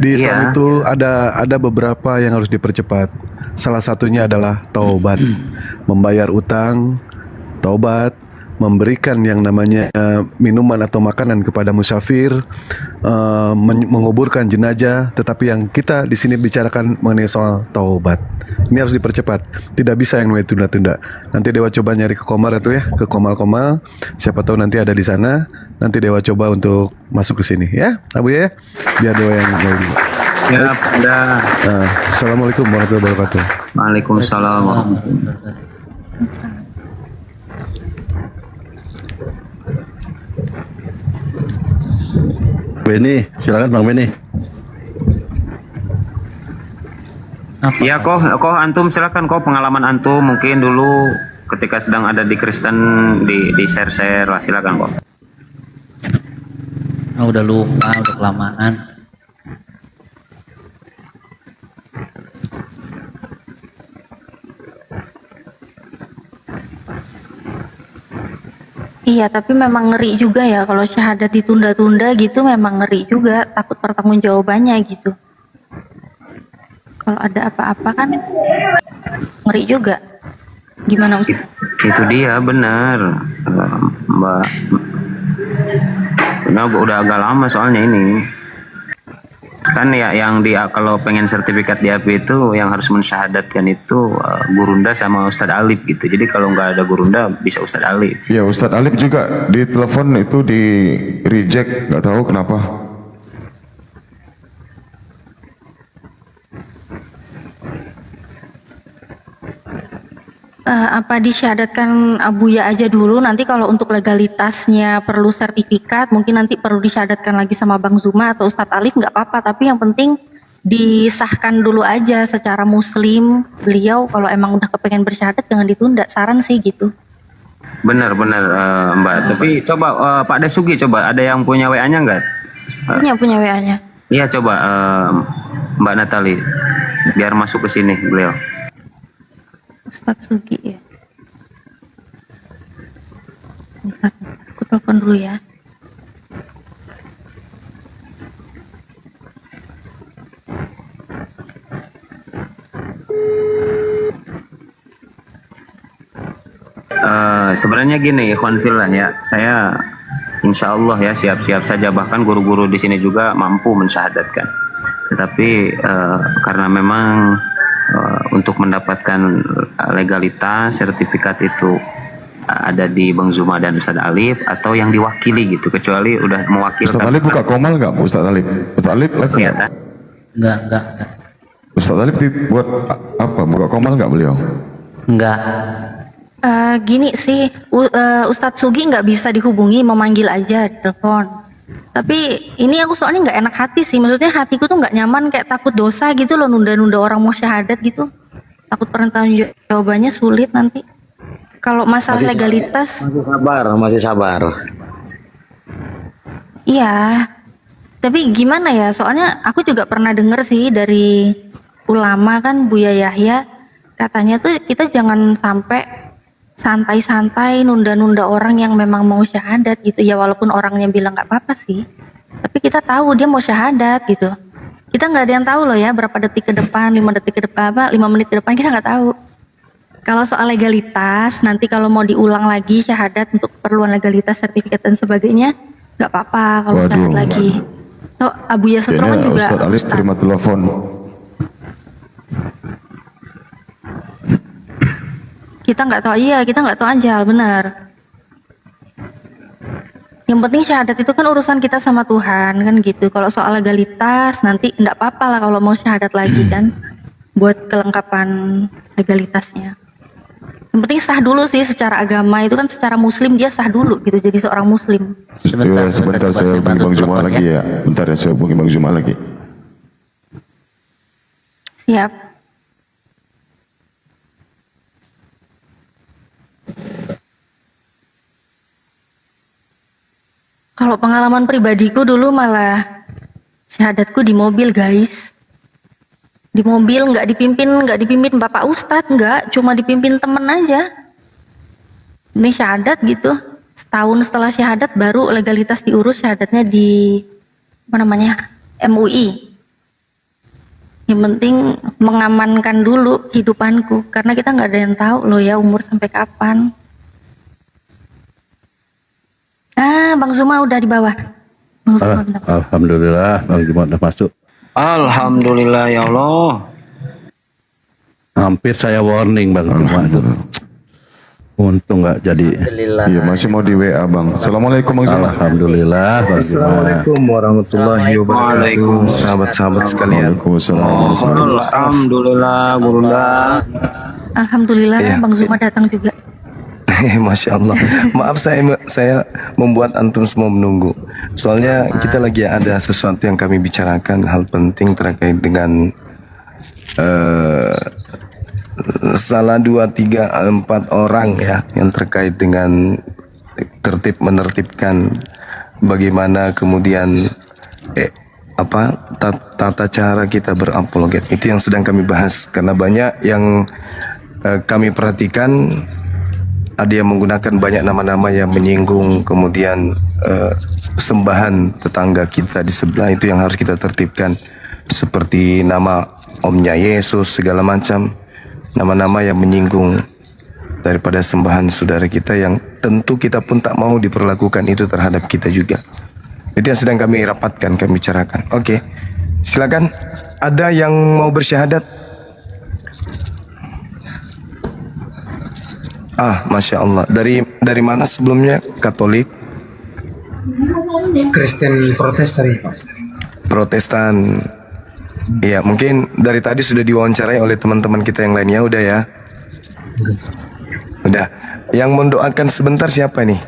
di Islam Iya. itu ada beberapa yang harus dipercepat. Salah satunya adalah taubat, membayar utang, taubat, memberikan yang namanya minuman atau makanan kepada musafir, menguburkan jenazah. Tetapi yang kita di sini bicarakan mengenai soal taubat. Ini harus dipercepat, tidak bisa yang namanya tunda-tunda. Nanti Dewa coba nyari ke Komar itu ya, ke Komal-Komal. Siapa tahu nanti ada di sana. Nanti Dewa coba untuk masuk ke sini ya, Abu ya. Biar Dewa yang ngomong. Ya, udah. Assalamualaikum warahmatullahi wabarakatuh. Waalaikumsalam. Beni, silakan Bang Beni. Ya kok antum silakan kok pengalaman antum mungkin dulu ketika sedang ada di Kristen di share lah, silakan kok. Udah lupa, udah kelamaan. Iya, tapi memang ngeri juga ya kalau syahadat ditunda-tunda gitu, memang ngeri juga, takut pertanggungjawabannya gitu. Kalau ada apa-apa kan ngeri juga. Gimana Ustaz? Itu dia benar, Mbak. Nah, udah agak lama soalnya ini. Kan ya yang kalau pengen sertifikat di AP itu yang harus mensyahadatkan itu Gurunda sama Ustadz Alif gitu. Jadi kalau nggak ada Gurunda bisa Ustadz Alif. Ya Ustadz Alif juga di telepon itu di reject, nggak tahu kenapa. Apa disyahadatkan Abuya aja dulu, nanti kalau untuk legalitasnya perlu sertifikat, mungkin nanti perlu disyahadatkan lagi sama Bang Zuma atau Ustadz Alif, nggak apa-apa, tapi yang penting disahkan dulu aja secara muslim. Beliau kalau emang udah kepengen bersyahadat jangan ditunda, saran sih gitu. Benar-benar Mbak. Tapi coba Pak Desugi, coba ada yang punya WA-nya nggak? Punya WA-nya. Iya, coba Mbak Natali biar masuk ke sini beliau. Ustadz Sugi ya. Bentar, aku telepon dulu ya. Sebenarnya gini, Ikhwan Fillah ya, saya insya Allah ya siap-siap saja, bahkan guru-guru di sini juga mampu mensyahadatkan. Tetapi karena memang untuk mendapatkan legalitas sertifikat itu ada di Bang Zuma dan Ustaz Alif atau yang diwakili gitu, kecuali udah mewakilkan. Ustaz Alif buka komal nggak, Ustaz Alif? Ustaz Alif live Iya, nggak? Enggak. Ustaz Alif buat apa? Buka komal nggak beliau? Enggak. Gini sih, Ustadz Sugi nggak bisa dihubungi, memanggil aja di telepon. Tapi ini aku soalnya nggak enak hati sih, maksudnya hatiku tuh nggak nyaman, kayak takut dosa gitu loh, nunda-nunda orang mau syahadat gitu. Takut pertanyaan jawabannya sulit nanti. Kalau masalah legalitas, Masih sabar. iya. Tapi gimana ya, soalnya aku juga pernah denger sih dari ulama kan, Buya Yahya, katanya tuh kita jangan sampai santai-santai nunda-nunda orang yang memang mau syahadat gitu ya, walaupun orangnya bilang nggak apa-apa sih, tapi kita tahu dia mau syahadat gitu. Kita nggak ada yang tahu loh ya berapa detik ke depan, 5 detik ke depan, 5 menit ke depan, kita nggak tahu. Kalau soal legalitas, nanti kalau mau diulang lagi syahadat untuk keperluan legalitas, sertifikat dan sebagainya, nggak apa-apa kalau Waduh. syahadat lagi. So, Abuya Setro Kayaknya juga Ustaz Alif Ustaz. terima telepon. Kita nggak tahu, iya kita nggak tahu aja, benar. Yang penting syahadat itu kan urusan kita sama Tuhan kan gitu. Kalau soal legalitas nanti nggak apa-apa lah kalau mau syahadat lagi kan, buat kelengkapan legalitasnya. Yang penting sah dulu sih secara agama, itu kan secara muslim dia sah dulu gitu, jadi seorang muslim. Sebentar saya hubungi Bang Zuma lagi ya. Bentar ya, saya hubungi Bang Zuma lagi. Siap. Kalau pengalaman pribadiku dulu malah syahadatku di mobil guys. Di mobil nggak dipimpin Bapak Ustadz, nggak, cuma dipimpin temen aja. Ini syahadat gitu. Setahun setelah syahadat baru legalitas diurus, syahadatnya di apa namanya, MUI. Yang penting mengamankan dulu kehidupanku, karena kita nggak ada yang tahu loh ya umur sampai kapan. Bang Zuma udah di bawah. Bang Zuma, bentar. Alhamdulillah Bang Zuma udah masuk. Alhamdulillah ya Allah. Hampir saya warning Bang Zuma itu. Untung nggak jadi. Iya, masih mau di WA Bang. Assalamualaikum Bang Zuma. Alhamdulillah Bang Zuma. Assalamualaikum warahmatullahi wabarakatuh, sahabat-sahabat sekalian. Waalaikumsalam. Alhamdulillah Gurunda. Alhamdulillah Iya. Bang Zuma datang juga. Masya Allah. Maaf saya membuat antum semua menunggu. Soalnya kita lagi ada sesuatu yang kami bicarakan, hal penting terkait dengan salah 2, 3, 4 orang ya, yang terkait dengan menertibkan bagaimana kemudian tata cara kita berapologet. Itu yang sedang kami bahas, karena banyak yang kami perhatikan, ada yang menggunakan banyak nama-nama yang menyinggung kemudian sembahan tetangga kita di sebelah, itu yang harus kita tertibkan, seperti nama omnya Yesus segala macam, nama-nama yang menyinggung daripada sembahan saudara kita, yang tentu kita pun tak mau diperlakukan itu terhadap kita juga. Itu yang sedang kami rapatkan, kami bicarakan. Oke, silakan. Ada yang mau bersyahadat? Masya Allah. Dari mana sebelumnya? Katolik? Kristen Protestan, Pak. Protestan. Iya, mungkin dari tadi sudah diwawancarai oleh teman-teman kita yang lainnya, udah ya? Udah. Yang mendoakan sebentar siapa nih?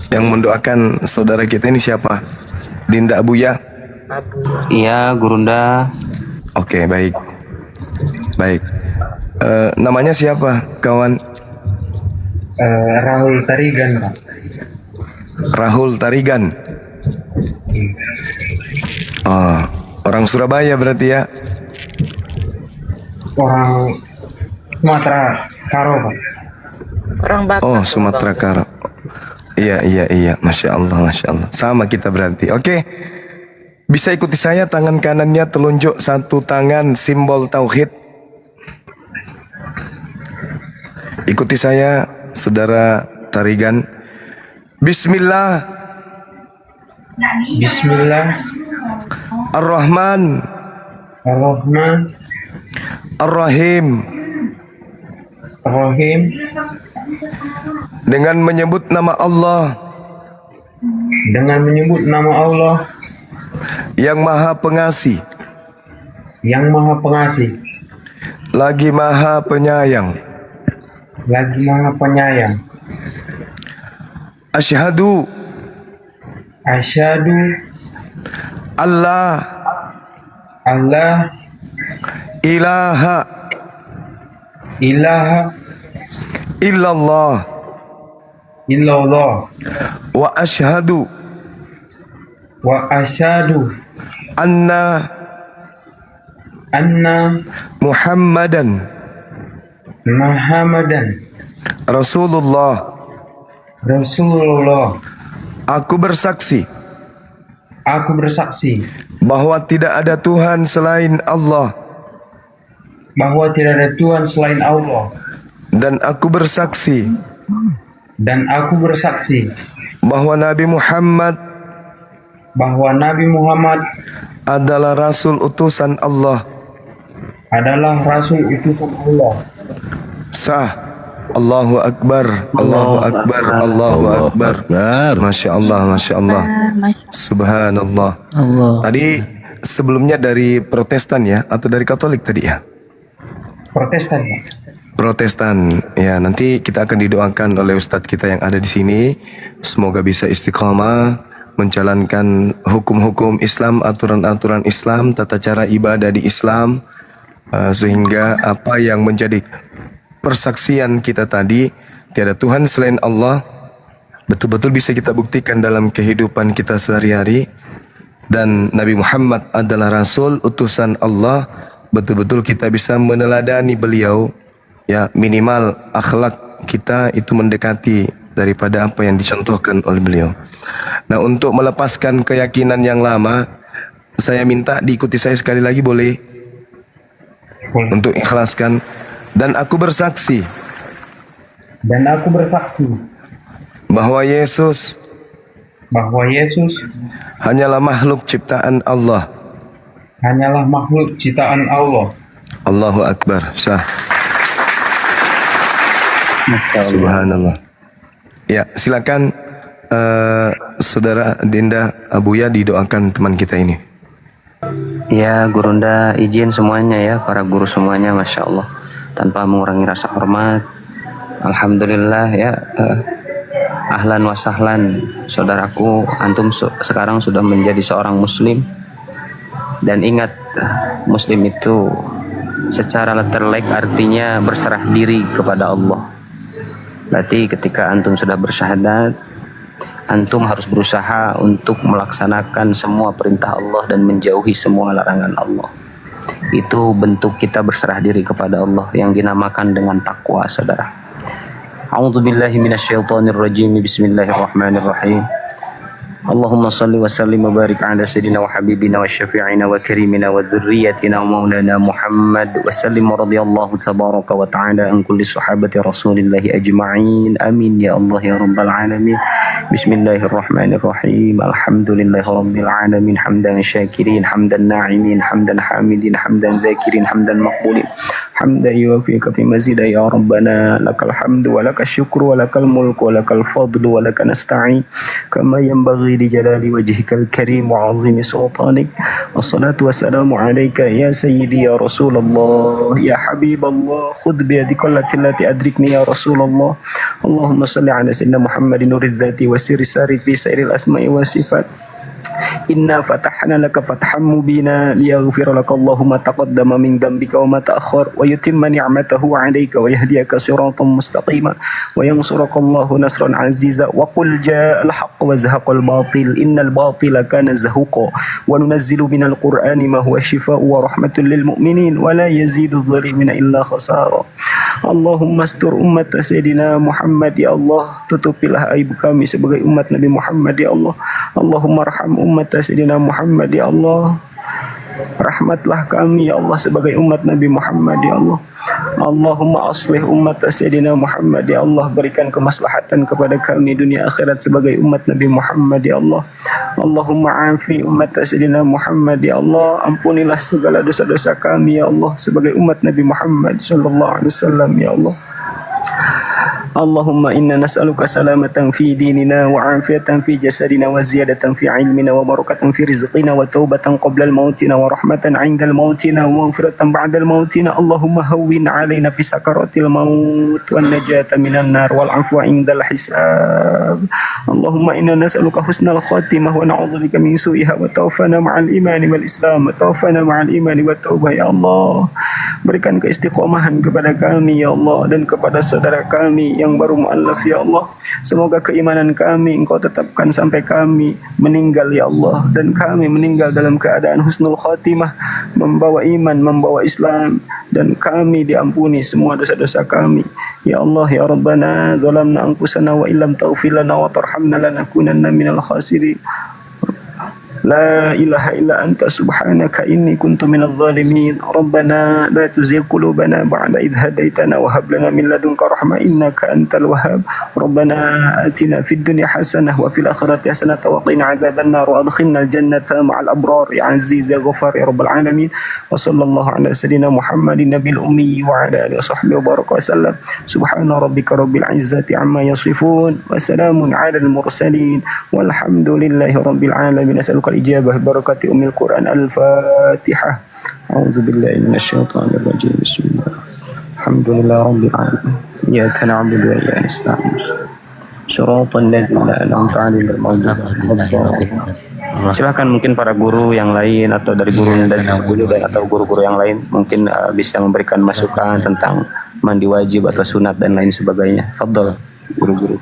Yang mendoakan saudara kita ini siapa? Dinda Abuya. Iya, Gurunda. Oke, baik. Baik. Namanya siapa, kawan? Rahul Tarigan, Pak. Rahul Tarigan. Oh, orang Surabaya berarti ya? Orang Sumatera Karo, Pak. Orang Batak. Oh, Sumatera Karo. Iya. Masya Allah. Sama kita berarti. Oke. Bisa ikuti saya, tangan kanannya telunjuk satu tangan simbol tauhid. Ikuti saya, saudara Tarigan. Bismillah. Bismillah. Ar-Rahman. Ar-Rahman. Ar-Rahim. Ar-Rahim. Dengan menyebut nama Allah Dengan menyebut nama Allah yang Maha Pengasih, yang Maha Pengasih, lagi Maha Penyayang. lagi Maha Penyayang. Asyhadu Asyhadu Allah Allah ilaha ilaha illallah illallah wa asyhadu wa asyhadu anna anna Muhammadan Muhammadan Rasulullah. Rasulullah. Aku bersaksi Aku bersaksi bahwa tidak ada Tuhan selain Allah, bahwa tidak ada Tuhan selain Allah, dan aku bersaksi dan aku bersaksi bahwa Nabi Muhammad bahwa Nabi Muhammad adalah Rasul utusan Allah. adalah Rasul utusan Allah. Sah. Allahu Akbar, Allahu Akbar, Allahu Akbar. Masya Allah. Subhanallah. Tadi sebelumnya dari Protestan ya, atau dari Katolik tadi ya? Protestan, Pak. Protestan. Ya, nanti kita akan didoakan oleh Ustadz kita yang ada di sini. Semoga bisa istiqamah menjalankan hukum-hukum Islam, aturan-aturan Islam, tata cara ibadah di Islam, sehingga apa yang menjadi persaksian kita tadi, tiada Tuhan selain Allah, betul-betul bisa kita buktikan dalam kehidupan kita sehari-hari, dan Nabi Muhammad adalah Rasul utusan Allah, betul-betul kita bisa meneladani beliau, ya, minimal akhlak kita itu mendekati daripada apa yang dicontohkan oleh beliau. Nah, untuk melepaskan keyakinan yang lama, saya minta diikuti saya sekali lagi, boleh? Untuk ikhlaskan. Dan aku bersaksi bahwa Yesus hanyalah makhluk ciptaan Allah. Allahu Akbar. Sah. Subhanallah. Ya, silakan saudara Dinda Abuya didoakan teman kita ini. Ya, Gurunda izin semuanya ya, para guru semuanya, Masya Allah, tanpa mengurangi rasa hormat. Alhamdulillah ya, ahlan wa sahlan saudaraku, antum sekarang sudah menjadi seorang muslim. Dan ingat, muslim itu secara letterlek artinya berserah diri kepada Allah. Berarti ketika antum sudah bersyahadat, antum harus berusaha untuk melaksanakan semua perintah Allah dan menjauhi semua larangan Allah. Itu bentuk kita berserah diri kepada Allah yang dinamakan dengan takwa, saudara. A'udzubillahi minasyaitonirrajim. Bismillahirrahmanirrahim. Allahumma salli wa sallim wa barik ala sayyidina wa habibina wa syafi'ina wa karimina wa dhurriyyatina wa maulana Muhammad wa sallim radhiyallahu tabaraka wa ta'ala an kulli sahabati rasulillahi ajma'in. Amin ya Allah ya rabbal alamin. Bismillahirrahmanirrahim. Alhamdulillahi rabbil alamin. Hamdan syakirin, hamdan na'imin, hamdan hamidin, hamdan zakirin, hamdan maqbulin, hamdan yuwafiqa fi mazida ya rabbana. Lakal hamdu wa lakal syukru wa lakal mulku wa lakal fadlu wa lakal nasta'in kama yanbaghi li jalali wajhikal karim wa 'azimi sultanik. Wassalatu wassalamu alayka ya sayyidi ya Rasulullah ya Habiballah. Khudh bi yadika allati adrikni ya Rasulullah. Allahumma salli ala sayyidina Muhammadin nuridzati wa sirri sari fi sairil asma'i wa sifat Inna fatahna laka fathan mubina liyaghfira laka Allahu ma taqaddama min dhanbika wa ma ta'akhkhar wa yutimma ni'matahu 'alayka wa yahdiyaka siratan mustaqima wa yansuraka Allahu nasran 'aziza wa qul ja'al haqq wa zahaqal batil innal batila kana zahuqa wa nunazzilu minal qur'ani ma huwa shifaa'un wa rahmatun lil mu'minin wa la yazidu adh-dhalimina illa khasara. Allahumma astur ummat Sayyidina Muhammad ya Allah, tutupilah aib kami sebagai umat Nabi Muhammad ya Allah. Allahumma arham ummat Sayyidina Muhammad ya Allah, rahmatlah kami ya Allah sebagai umat Nabi Muhammad ya Allah. Allahumma aslih umat Sayyidina Muhammad ya Allah, berikan kemaslahatan kepada kami dunia akhirat sebagai umat Nabi Muhammad ya Allah. Allahumma afi umat Sayyidina Muhammad ya Allah, ampunilah segala dosa-dosa kami ya Allah sebagai umat Nabi Muhammad sallallahu alaihi wasallam ya Allah. Allahumma inna nas'aluka salamatan fi dinina wa afiyatan fi jasadina wa ziyadatan fi ilmina wa barakatan fi rizqina wa taubatan qabla al-mautina wa rahmatan 'inda al-mautina wa maghfiratan ba'da al-mautina. Allahumma hawwin 'alaina fi sakaratil maut wan najata minan nar wal 'afwa 'inda al-hisab. Allahumma inna nas'aluka husnal khatimah wa na'udzubika min su'iha wa tawaffana ma'al imani wal islam wa tawaffana ma'al imani wat taubah ya Allah. Berikan keistiqomahan kepada kami ya Allah dan kepada saudara kami yang baru mu'allaf ya Allah. Semoga keimanan kami Engkau tetapkan sampai kami meninggal ya Allah, dan kami meninggal dalam keadaan husnul khatimah, membawa iman, membawa Islam, dan kami diampuni semua dosa-dosa kami ya Allah ya Rabbana. Zalamna anfusana wa illam taghfir lana wa tarhamna lanakunanna minal khasirin. La ilaha illa anta subhanaka inni kuntu minadh dhalimin. Rabbana la tuzigh qulubana ba'da idh hadaitana wa hab lana min ladunka rahmah innaka antal wahhab. Rabbana atina fid dunya hasanah wa fil akhirati hasanah wa qina adzaban nar wa adkhilna al jannata ma'al abrar ya aziz ya ghafar ya rabbal alamin. Wa sallallahu ala sayyidina Muhammadin nabiyil ummi wa ala alihi wa sahbihi wa baraka wa sallam. Subhana rabbika rabbil izzati amma yasifun wa salamun ala al mursalin walhamdulillahi rabbil alamin. As'aluka الإجابة بركة أم القرآن. الفاتحة. أعوذ بالله من الشيطان الرجيم. بسم الله الحمد لله رب العالمين إياك نعبد وإياك نستعين صراط الذين أنعمت عليهم غير المغضوب عليهم. Silakan mungkin para guru yang lain atau dari guru dari guru dan atau guru-guru yang lain mungkin bisa memberikan masukan tentang mandi wajib atau sunat dan lain sebagainya. Fadhal guru-guru.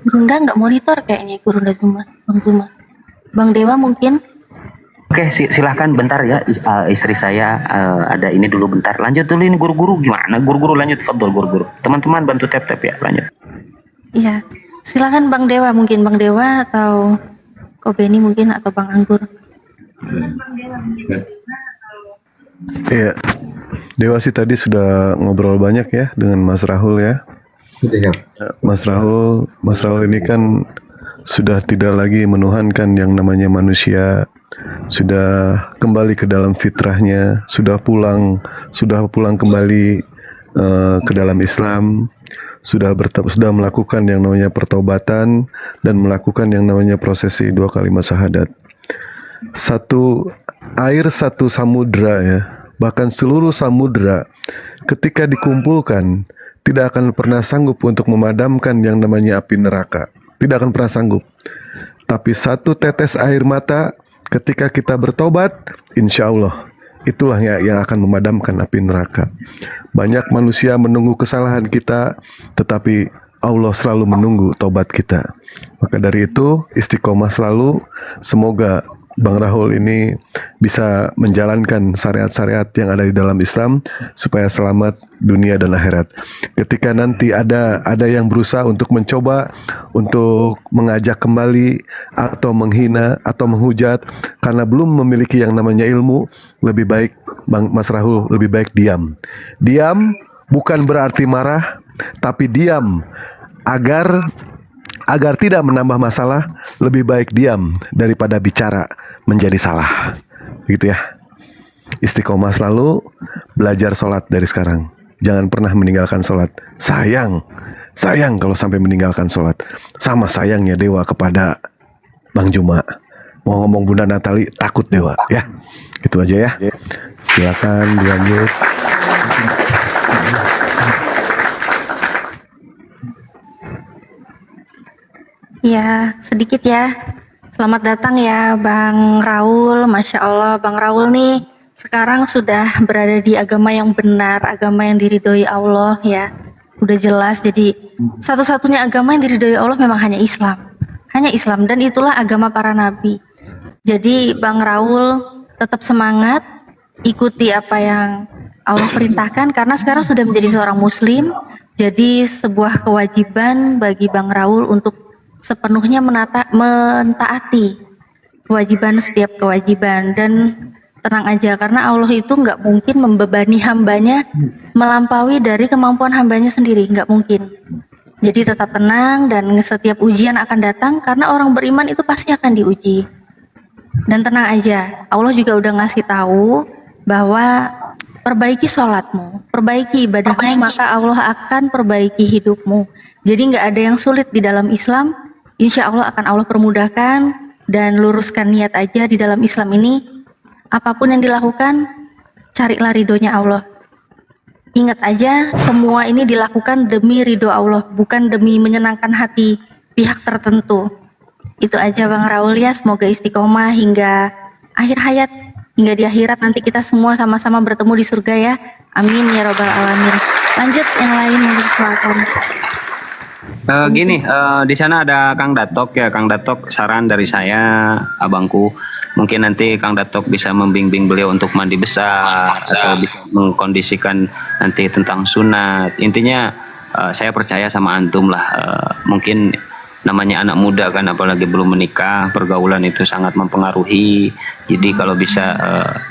Gurunda nggak monitor kayaknya, Gurunda Zuma, Bang Zuma. Bang Dewa mungkin. Oke, silahkan bentar ya, istri saya ada ini dulu bentar. Lanjut dulu ini guru-guru gimana? Guru-guru lanjut, fadhol guru-guru. Teman-teman bantu tap-tap ya, lanjut. Iya, silakan Bang Dewa mungkin, Bang Dewa atau Ko Beni mungkin atau Bang Anggur. Iya, Dewa sih tadi sudah ngobrol banyak ya dengan Mas Rahul ya. Mas Rahul ini kan sudah tidak lagi menuhankan yang namanya manusia, sudah kembali ke dalam fitrahnya, sudah pulang kembali ke dalam Islam, sudah melakukan yang namanya pertobatan dan melakukan yang namanya prosesi 2 kalimat syahadat. Satu air satu samudra ya, bahkan seluruh samudra ketika dikumpulkan tidak akan pernah sanggup untuk memadamkan yang namanya api neraka. Tidak akan pernah sanggup. Tapi satu tetes air mata ketika kita bertobat, insya Allah itulah yang akan memadamkan api neraka. Banyak manusia menunggu kesalahan kita, tetapi Allah selalu menunggu tobat kita. Maka dari itu istiqomah selalu. Semoga Bang Rahul ini bisa menjalankan syariat-syariat yang ada di dalam Islam supaya selamat dunia dan akhirat. Ketika nanti ada yang berusaha untuk mencoba untuk mengajak kembali atau menghina atau menghujat karena belum memiliki yang namanya ilmu, lebih baik Mas Rahul lebih baik diam. Diam bukan berarti marah, tapi diam agar tidak menambah masalah, lebih baik diam daripada bicara menjadi salah. Begitu ya. Istiqomah selalu, belajar sholat dari sekarang. Jangan pernah meninggalkan sholat. Sayang kalau sampai meninggalkan sholat. Sama sayangnya Dewa kepada Bang Juma. Mau ngomong Bunda Natali, takut Dewa ya. Itu aja ya. Silakan dilanjut. Ya, sedikit ya. Selamat datang ya Bang Raul. Masya Allah, Bang Raul nih sekarang sudah berada di agama yang benar, agama yang diridhoi Allah ya. Udah jelas, jadi satu-satunya agama yang diridhoi Allah memang hanya Islam. Hanya Islam, dan itulah agama para nabi. Jadi Bang Raul tetap semangat, ikuti apa yang Allah perintahkan, karena sekarang sudah menjadi seorang muslim. Jadi sebuah kewajiban bagi Bang Raul untuk sepenuhnya mentaati kewajiban, setiap kewajiban. Dan tenang aja, karena Allah itu nggak mungkin membebani hambanya melampaui dari kemampuan hambanya sendiri, nggak mungkin. Jadi tetap tenang, dan setiap ujian akan datang, karena orang beriman itu pasti akan diuji. Dan tenang aja, Allah juga udah ngasih tahu bahwa perbaiki sholatmu, perbaiki ibadahmu, maka Allah akan perbaiki hidupmu. Jadi nggak ada yang sulit di dalam Islam. Insya Allah akan Allah permudahkan, dan luruskan niat aja di dalam Islam ini. Apapun yang dilakukan, carilah ridhonya Allah. Ingat aja, semua ini dilakukan demi ridho Allah, bukan demi menyenangkan hati pihak tertentu. Itu aja Bang Raul ya, semoga istiqomah hingga akhir hayat, hingga di akhirat nanti kita semua sama-sama bertemu di surga ya. Amin ya robbal alamin. Lanjut yang lain, mungkin silakan. Gini, di sana ada Kang Datok ya. Kang Datok, saran dari saya, abangku, mungkin nanti Kang Datok bisa membimbing beliau untuk mandi besar atau bisa mengkondisikan nanti tentang sunat. Intinya saya percaya sama antum lah. Mungkin namanya anak muda kan, apalagi belum menikah, pergaulan itu sangat mempengaruhi. Jadi kalau bisa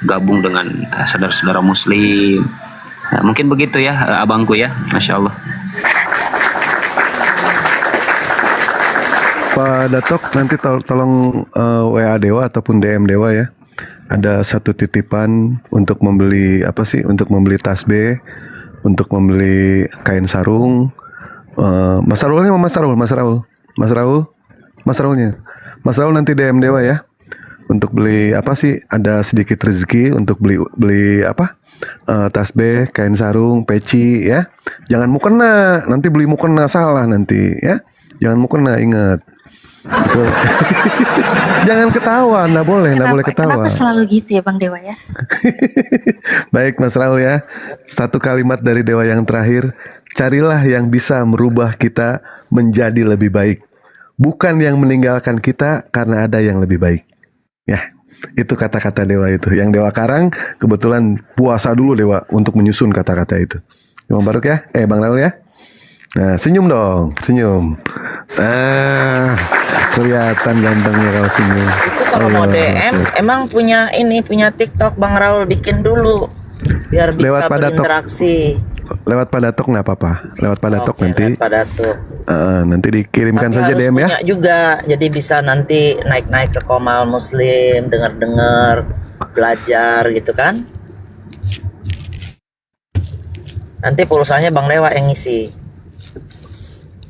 gabung dengan saudara-saudara muslim, mungkin begitu ya abangku ya. Masya Allah. Pak Datok, nanti tolong WA Dewa ataupun DM Dewa ya. Ada satu titipan untuk membeli untuk membeli tasbih, untuk membeli kain sarung. Mas Raulnya Mas Raul nanti DM Dewa ya. Untuk beli ada sedikit rezeki untuk beli tasbih, kain sarung, peci ya. Jangan mukena, nanti beli mukena salah nanti ya. Jangan mukena, ingat. Jangan ketawa, nggak boleh ketawa. Kenapa selalu gitu ya Bang Dewa ya? Baik Mas Raul ya, satu kalimat dari Dewa yang terakhir, carilah yang bisa merubah kita menjadi lebih baik, bukan yang meninggalkan kita karena ada yang lebih baik. Ya, itu kata-kata Dewa itu. Yang Dewa karang, kebetulan puasa dulu Dewa untuk menyusun kata-kata itu. Bang Baruk ya, Bang Raul ya. Nah, senyum dong, senyum. Kelihatan gantengnya kalau senyum. Itu kalau mau DM, emang punya TikTok Bang Raul, bikin dulu biar bisa lewat berinteraksi. Lewat Pak Datok nggak apa-apa. Lewat Pak Datok nanti. Lewat Pak Datok. Nanti dikirimkan Tapi saja harus DM ya. punya juga, jadi bisa nanti naik-naik ke Komal Muslim, dengar-dengar, belajar gitu kan. Nanti pulsanya Bang Dewa yang ngisi.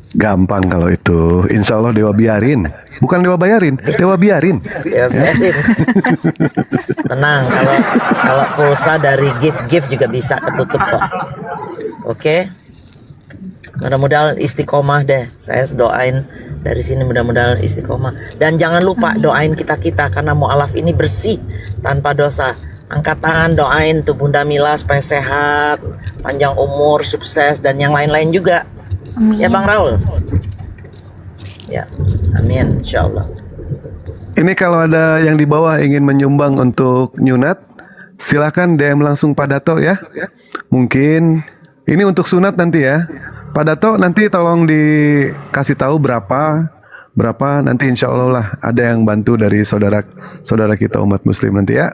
Gampang kalau itu. Insya Allah Dewa biarin. Bukan Dewa bayarin, Dewa biarin. Ya, biarin. Tenang, kalau pulsa dari gift juga bisa ketutup kok. Oke. Mudah-mudahan istiqomah deh. Saya doain dari sini, mudah-mudahan istiqomah. Dan jangan lupa doain kita karena mu'alaf ini bersih tanpa dosa. Angkat tangan, doain tuh Bunda Mila supaya sehat, panjang umur, sukses, dan yang lain-lain juga. Amin. Ya Bang Raul. Ya, amin, insyaallah. Ini kalau ada yang di bawah ingin menyumbang untuk Nyunat, silakan DM langsung Pak Dato ya. Mungkin ini untuk sunat nanti ya. Pak Dato nanti tolong dikasih tahu berapa nanti insya Allah lah ada yang bantu dari saudara kita umat muslim nanti ya.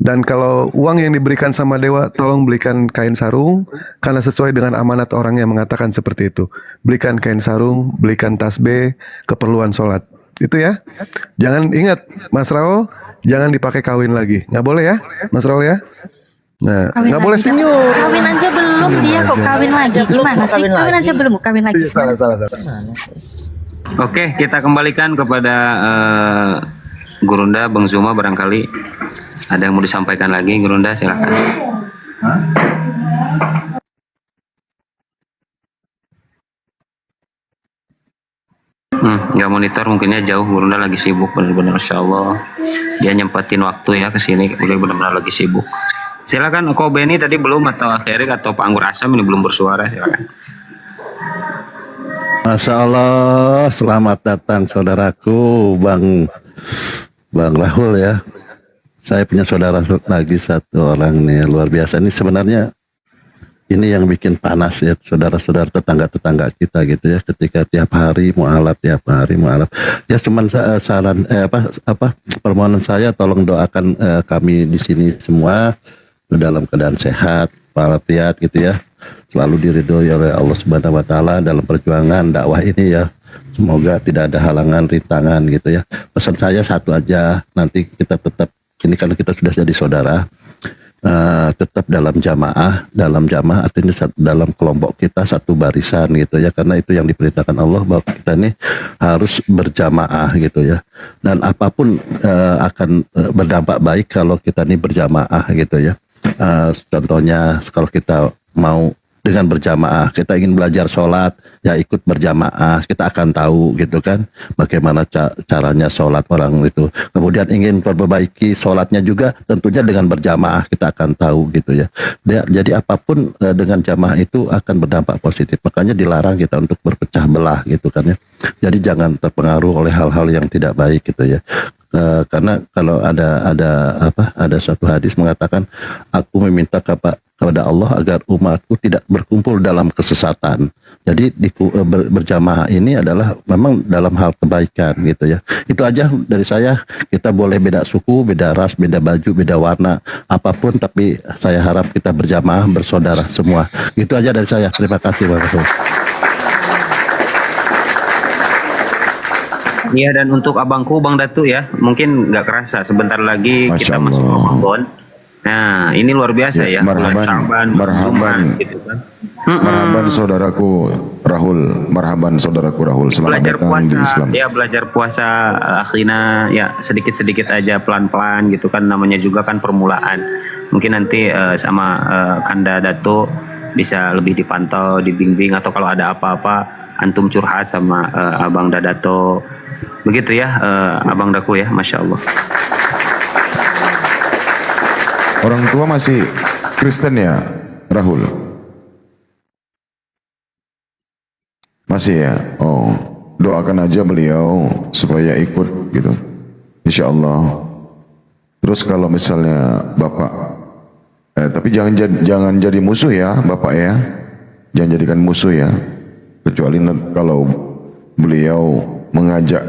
Dan kalau uang yang diberikan sama dewa, tolong belikan kain sarung karena sesuai dengan amanat orang yang mengatakan seperti itu. Belikan kain sarung, belikan tasbih, keperluan sholat. Itu ya. Jangan ingat, Mas Raul, jangan dipakai kawin lagi. Nggak boleh ya, Mas Raul ya. Nah, Kawin nggak boleh lagi. senyum. Kawin aja belum, dia kok kawin lagi. Gimana sih? Kawin aja belum, kawin lagi. Salah. Oke, kita kembalikan kepada Gurunda, Bang Zuma barangkali ada yang mau disampaikan lagi. Gurunda silakan. Nggak monitor mungkinnya jauh. Gurunda lagi sibuk benar-benar, Insya Allah dia nyempatin waktu ya ke sini, benar-benar lagi sibuk. Silakan Ko Beni tadi belum, atau Akhirik atau Pak Anggur Asam ini belum bersuara, silakan. Masya Allah, selamat datang saudaraku Bang Rahul ya. Saya punya saudara lagi satu orang nih, luar biasa. Ini sebenarnya ini yang bikin panas ya, saudara-saudara tetangga kita gitu ya. Ketika tiap hari mualaf. Ya cuman saran permohonan saya, tolong doakan kami di sini semua dalam keadaan sehat, walafiat gitu ya. Selalu diridhoi oleh Allah Subhanahu wa taala dalam perjuangan dakwah ini ya. Semoga tidak ada halangan, rintangan gitu ya. Pesan saya satu aja, nanti kita tetap, ini karena kita sudah jadi saudara, tetap dalam jamaah artinya dalam kelompok kita satu barisan gitu ya, karena itu yang diperintahkan Allah bahwa kita ini harus berjamaah gitu ya, dan apapun akan berdampak baik kalau kita ini berjamaah gitu ya. Contohnya kalau kita mau dengan berjamaah, kita ingin belajar sholat, ya ikut berjamaah, kita akan tahu gitu kan, bagaimana caranya sholat orang itu. Kemudian ingin memperbaiki sholatnya juga, tentunya dengan berjamaah kita akan tahu gitu ya. Jadi apapun dengan jamaah itu akan berdampak positif. Makanya dilarang kita untuk berpecah belah gitu kan ya. Jadi jangan terpengaruh oleh hal-hal yang tidak baik gitu ya. Karena kalau ada satu hadis mengatakan, aku meminta kepada Allah agar umatku tidak berkumpul dalam kesesatan. Jadi berjamaah ini adalah memang dalam hal kebaikan gitu ya. Itu aja dari saya. Kita boleh beda suku, beda ras, beda baju, beda warna, apapun, tapi saya harap kita berjamaah, bersaudara semua. Itu aja dari saya. Terima kasih Pak Rasul. Iya, dan untuk abangku Bang Datu ya, mungkin nggak kerasa sebentar lagi Masya kita masuk Allah. Ramadan. Nah, ini luar biasa ya. Bulan Sya'ban, marhaban, gitu kan. marhaban saudaraku Rahul, selamat Belajar datang puasa, di Islam. ya belajar puasa akhina ya sedikit-sedikit aja, pelan-pelan gitu kan, namanya juga kan permulaan. Mungkin nanti sama Kanda Dato bisa lebih dipantau, dibimbing, atau kalau ada apa-apa antum curhat sama Abang Dadato. Begitu ya Abang Daku ya, Masya Allah. Orang tua masih Kristen ya, Rahul? Masih ya? Oh, doakan aja beliau supaya ikut gitu, insya Allah. Terus kalau misalnya Bapak, tapi jangan jadi musuh ya Bapak ya, jangan jadikan musuh ya. Kecuali kalau beliau mengajak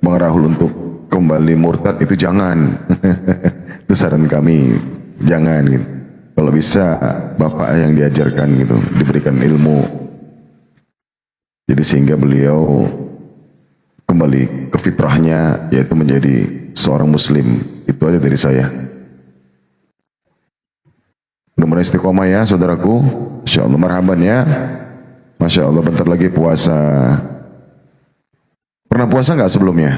Bang Rahul untuk kembali murtad, itu jangan. Itu saran kami, jangan gitu. Kalau bisa Bapak yang diajarkan gitu, diberikan ilmu, jadi sehingga beliau kembali ke fitrahnya, yaitu menjadi seorang muslim. Itu aja dari saya. Mudah-mudahan istiqomah ya saudaraku, insya Allah. Marhaban ya. Masya Allah, bentar lagi puasa. Pernah puasa nggak sebelumnya?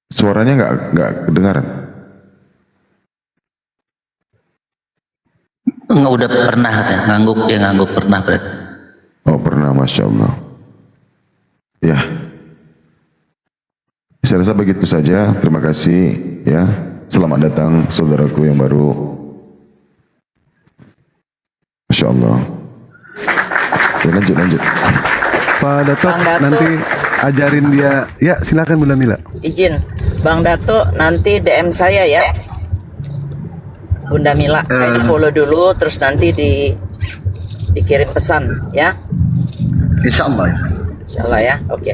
Suaranya nggak kedengaran. Enggak, udah pernah katanya. Ngangguk pernah berarti. Oh pernah, Masya Allah. Ya, saya rasa begitu saja. Terima kasih ya. Selamat datang saudaraku yang baru. Masya Allah. Ya, lanjut. Pak Dato, nanti ajarin dia. Ya, silakan Bunda Mila. Izin, Bang Dato nanti DM saya ya. Bunda Mila, saya di follow dulu, terus nanti dikirim pesan ya. Insyaallah. Insyaallah ya, oke.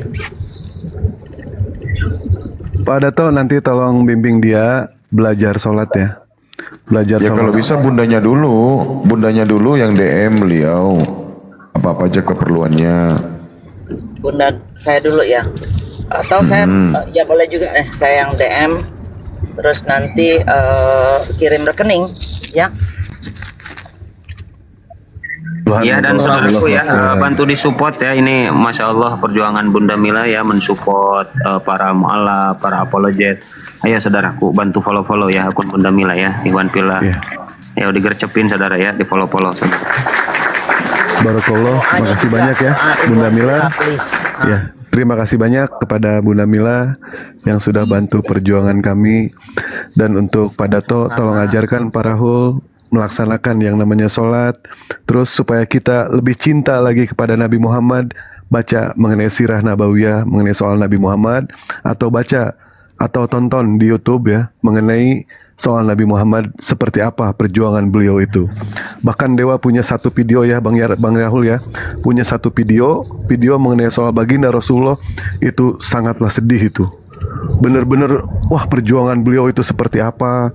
Pak Dato nanti tolong bimbing dia belajar sholat ya. Belajar Ya sholat. kalau bisa bundanya dulu yang DM beliau. Apa-apa aja keperluannya. Bunda saya dulu ya. Atau saya ya boleh juga saya yang DM, terus nanti kirim rekening ya. Ya dan saudaraku ya bantu disupport ya, ini Masya Allah perjuangan Bunda Mila ya mensupport para mu'alaf, para apologet. Ayo saudaraku bantu follow ya akun Bunda Mila ya, Iwan Pila. Ya digercepin saudara ya, di follow saudara. Barakallah, makasih banyak ya Bunda Mila. Ya, terima kasih banyak kepada Bunda Mila yang sudah bantu perjuangan kami. Dan untuk Pak Dato, tolong ajarkan Pak Rahul melaksanakan yang namanya sholat, terus supaya kita lebih cinta lagi kepada Nabi Muhammad, baca mengenai sirah nabawiyah, mengenai soal Nabi Muhammad, atau baca atau tonton di YouTube ya mengenai soal Nabi Muhammad, seperti apa perjuangan beliau itu. Bahkan Dewa punya satu video ya Bang Rahul ya, punya satu video mengenai soal baginda Rasulullah, itu sangatlah sedih itu. Bener-bener wah perjuangan beliau itu seperti apa.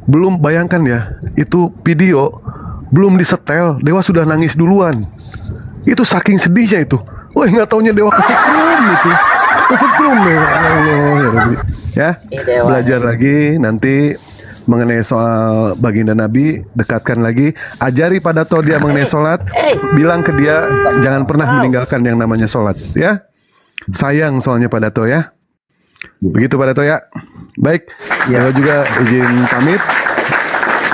Belum bayangkan ya, itu video belum disetel, Dewa sudah nangis duluan. Itu saking sedihnya itu. Wah nggak taunya Dewa kesetrum itu. Kesetrum ya Allah ya Rabbi. Ya, belajar lagi nanti mengenai soal baginda Nabi, dekatkan lagi, ajari Pak Dato dia mengenai sholat, bilang ke dia jangan pernah meninggalkan yang namanya sholat ya. Sayang soalnya Pak Dato ya. Begitu Pak Dato ya. Baik, saya juga izin pamit.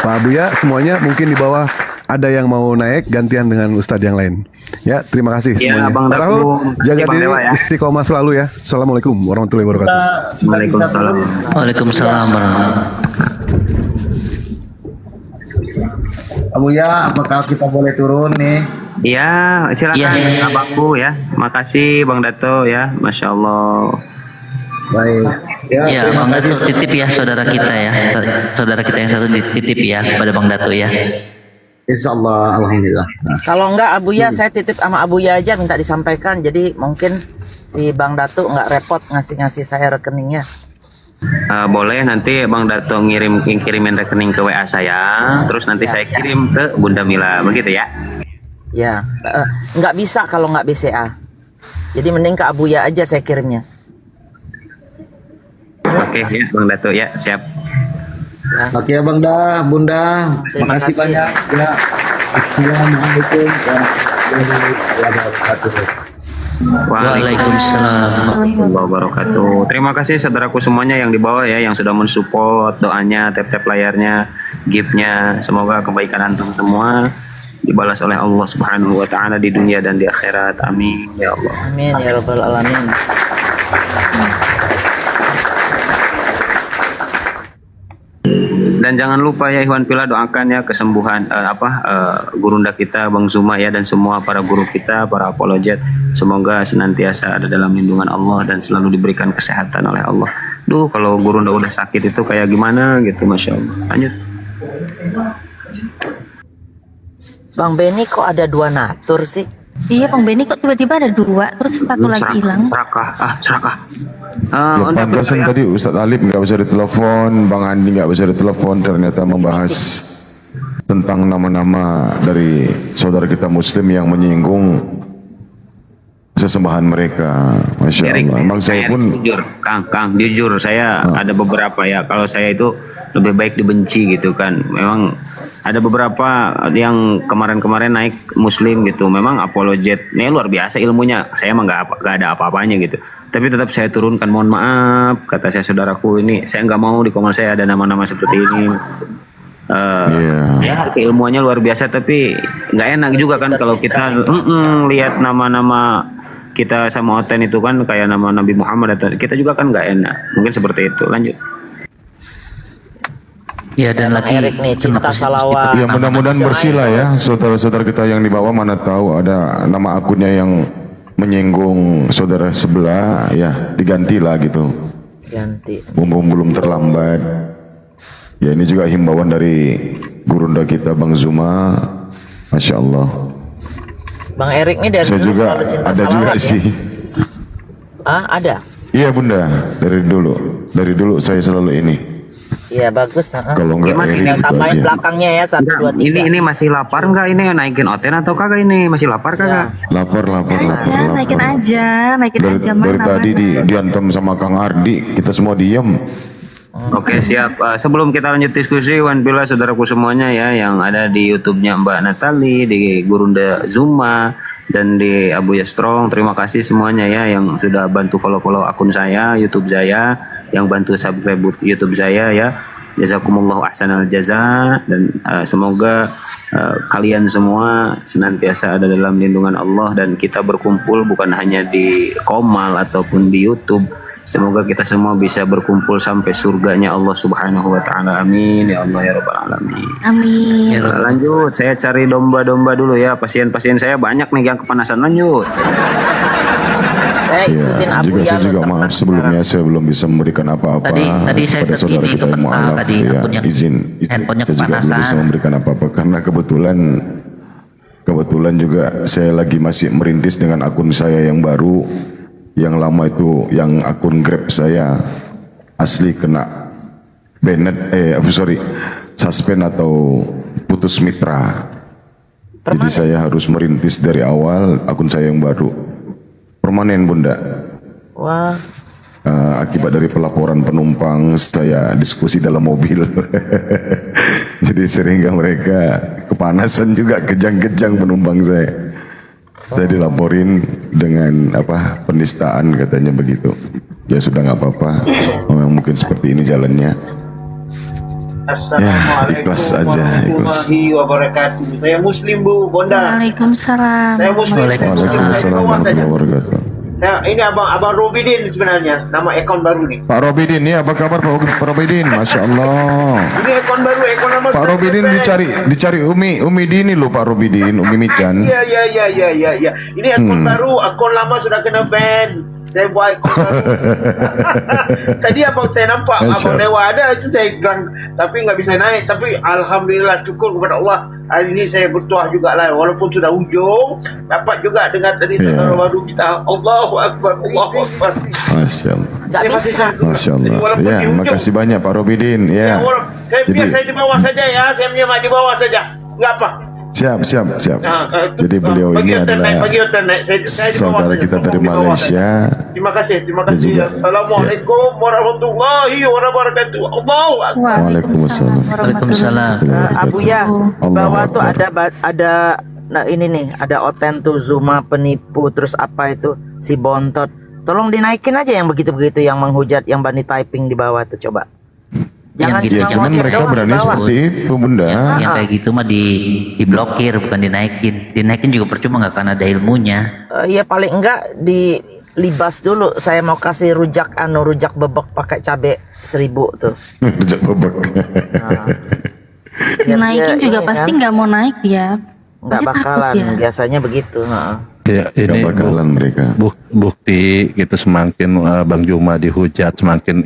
Pak Abuya semuanya mungkin di bawah ada yang mau naik gantian dengan Ustadz yang lain. Ya, terima kasih semuanya. Bang Pak Rahul, jaga diri, Dewa ya. istiqomah selalu ya. Assalamualaikum warahmatullahi wabarakatuh. Waalaikumsalam. Waalaikumsalam warahmatullahi. Abuya, apakah kita boleh turun nih? Ya silakan abangku ya. Makasih Bang Dato ya, Masya Allah. Baik. Ya, Bang Dato titip ya saudara kita ya. Saudara kita yang satu titip ya pada Bang Dato ya. Insyaallah, alhamdulillah. Kalau enggak Abuya, saya titip sama Abuya aja minta disampaikan. Jadi mungkin si Bang Dato nggak repot ngasih saya rekeningnya. Boleh nanti Bang Dato kirimin rekening ke WA saya, terus nanti saya kirim ke Bunda Mila, begitu ya? Ya, nggak bisa kalau nggak BCA. Jadi mending ke Abuya aja saya kirimnya. Oke ya Bang Dato ya, siap. Oke Bang Bunda, Terima makasih kasih. banyak ya. Assalamualaikum warahmatullahi wabarakatuh. Waalaikumsalam. Warahmatullahi wabarakatuh. Terima kasih saudaraku semuanya yang di bawah ya, yang sudah mensupport doanya, tap layarnya, gift-nya. Semoga kebaikan antum semua dibalas oleh Allah Subhanahu wa taala di dunia dan di akhirat. Amin ya Allah. Amin ya rabbal alamin. Dan jangan lupa ya Ikhwan Pila, doakan ya kesembuhan gurunda kita Bang Zuma ya, dan semua para guru kita, para apologet, semoga senantiasa ada dalam lindungan Allah dan selalu diberikan kesehatan oleh Allah. Duh, kalau gurunda udah sakit itu kayak gimana gitu, Masya Allah. Lanjut. Bang Beni kok ada 2 natur sih? Iya Bang Beni kok tiba-tiba ada 2, terus satu lagi hilang. Serakah. Ya, pantasan tadi Ustadz Alif nggak bisa ditelepon, Bang Andi nggak bisa ditelepon, ternyata membahas tentang nama-nama dari saudara kita Muslim yang menyinggung sesembahan mereka. Masya Allah. Emang saya pun jujur, Kang, jujur saya ada beberapa ya. Kalau saya itu lebih baik dibenci gitu kan. Memang ada beberapa yang kemarin-kemarin naik Muslim gitu. Memang apologet, ini luar biasa ilmunya. Saya emang nggak ada apa-apanya gitu. Tapi tetap saya turunkan, mohon maaf, kata saya saudaraku ini, saya nggak mau di komen saya ada nama-nama seperti ini. Ya keilmuannya luar biasa, tapi nggak enak juga kan kalau kita lihat nama-nama kita sama Oten itu kan kayak nama Nabi Muhammad, atau kita juga kan nggak enak. Mungkin seperti itu. Lanjut. Ya, dan lagi Erik nih cinta salawat. ya mudah-mudahan bersih lah ya saudara-saudara kita yang di bawah, mana tahu ada nama akunnya yang menyinggung saudara sebelah, ya digantilah gitu. Ganti. Belum terlambat. Ya ini juga himbauan dari gurunda kita Bang Zuma, Masya Allah. Bang Erik nih dari Saya dulu juga selalu cinta ada juga salawat, ya? sih. Ah, ada. Iya Bunda, dari dulu saya selalu ini. Iya bagus. Kalau enggak Gimana Erik ini? itu Tambahin aja. belakangnya ya 1, 2, 3. Ini masih lapar nggak ini naikin oten atau kagak ini? Masih lapar kagak? Lapar. Naikin aja Dari mana tadi diantem sama Kang Ardi, kita semua diem. Oke siap. Sebelum kita lanjut diskusi, Wan Pila saudaraku semuanya ya yang ada di YouTube-nya Mbak Natali, di Gurunda Zuma, dan di Abu Ya Strong. Terima kasih semuanya ya yang sudah bantu follow akun saya, YouTube saya, yang bantu subscribe YouTube saya ya. Jazakumullahu ahsanal jaza, dan semoga kalian semua senantiasa ada dalam lindungan Allah dan kita berkumpul bukan hanya di Komal ataupun di YouTube. Semoga kita semua bisa berkumpul sampai surganya Allah Subhanahu wa taala. Amin ya Allah ya rabbal alamin. Amin. Lanjut, saya cari domba-domba dulu ya. Pasien-pasien saya banyak nih yang kepanasan. Lanjut. Saya ikutin Ya, Abu juga ya. saya juga maaf sebelumnya saya belum bisa memberikan apa-apa Tadi saya kepada saudara ini kita yang mualaf. tadi Ya, akunnya- izin handphonenya saya juga belum bisa kepanasan. memberikan apa-apa karena kebetulan juga saya lagi masih merintis dengan akun saya yang baru. Yang lama itu yang akun Grab saya asli kena suspend atau putus mitra. Jadi saya harus merintis dari awal akun saya yang baru. Permanen Bunda. Wah, Akibat dari pelaporan penumpang saya diskusi dalam mobil. Jadi sehingga mereka kepanasan juga, kejang-kejang penumpang saya. Saya dilaporin dengan penistaan katanya begitu. Ya sudah nggak apa-apa. Memang mungkin seperti ini jalannya. Ya ikhlas aja, ikhlas. warahmatullahi wabarakatuh. Saya Muslim Bu Bonda. Waalaikumsalam. Saya Muslim. Waalaikumsalam warahmatullahi wabarakatuh. Ini abang Robidin sebenarnya, nama akun baru nih. Pak Robidin, ya apa kabar Pak Robidin? Masya Allah. Ini akun baru, akun nama. Pak Robidin dicari Umi Dini loh Pak Robidin, Umi Mican. Iya. Ini akun baru, akun lama sudah kena ban. Saya buat akun baru. Tadi abang saya nampak, abang lewat ada itu saya gang, tapi nggak bisa naik. Tapi alhamdulillah syukur kepada Allah. Hari ini saya bertuah juga lah, walaupun sudah ujung, dapat juga dengar tadi saudara baru kita. Allahu Akbar, Allahu Akbar. Masya Allah. nggak bisa. Masya Allah. Walaupun Ya, di ujung. makasih banyak Pak Robidin. Ya. Saya biar saya di bawah saja ya, saya menyemak di bawah saja, nggak apa. Siap. Jadi beliau bagi ini hotel adalah naik. Saya di bawah saudara saja, kita dari di bawah Malaysia. saja. Terima kasih. Dan juga- Assalamualaikum warahmatullahi wabarakatuh. Allahu Akbar. Waalaikumsalam. Waalaikumsalam. Abu ya, di Allah bawah tuh Akbar. ada nah ini nih, ada Oten tuh Zuma penipu, terus apa itu si Bontot. Tolong dinaikin aja yang begitu-begitu yang menghujat, yang bani typing di bawah tuh coba. Jangan Yang Ya, cuma cuman ngoceh mereka doang di berani bawah. seperti itu Bunda. Yang kayak gitu mah diblokir bukan dinaikin. Dinaikin juga percuma nggak karena ada ilmunya. Iya paling enggak dilibas dulu. Saya mau kasih rujak bebek pakai cabe 1000 tuh. Rejak bebek. Biar Naikin dia juga ini pasti kan, nggak mau naik dia. nggak Pasti takut bakalan. ya. Biasanya begitu. Heeh. Ya, Gak ini bakalan mereka. bukti gitu semakin Bang Juma dihujat semakin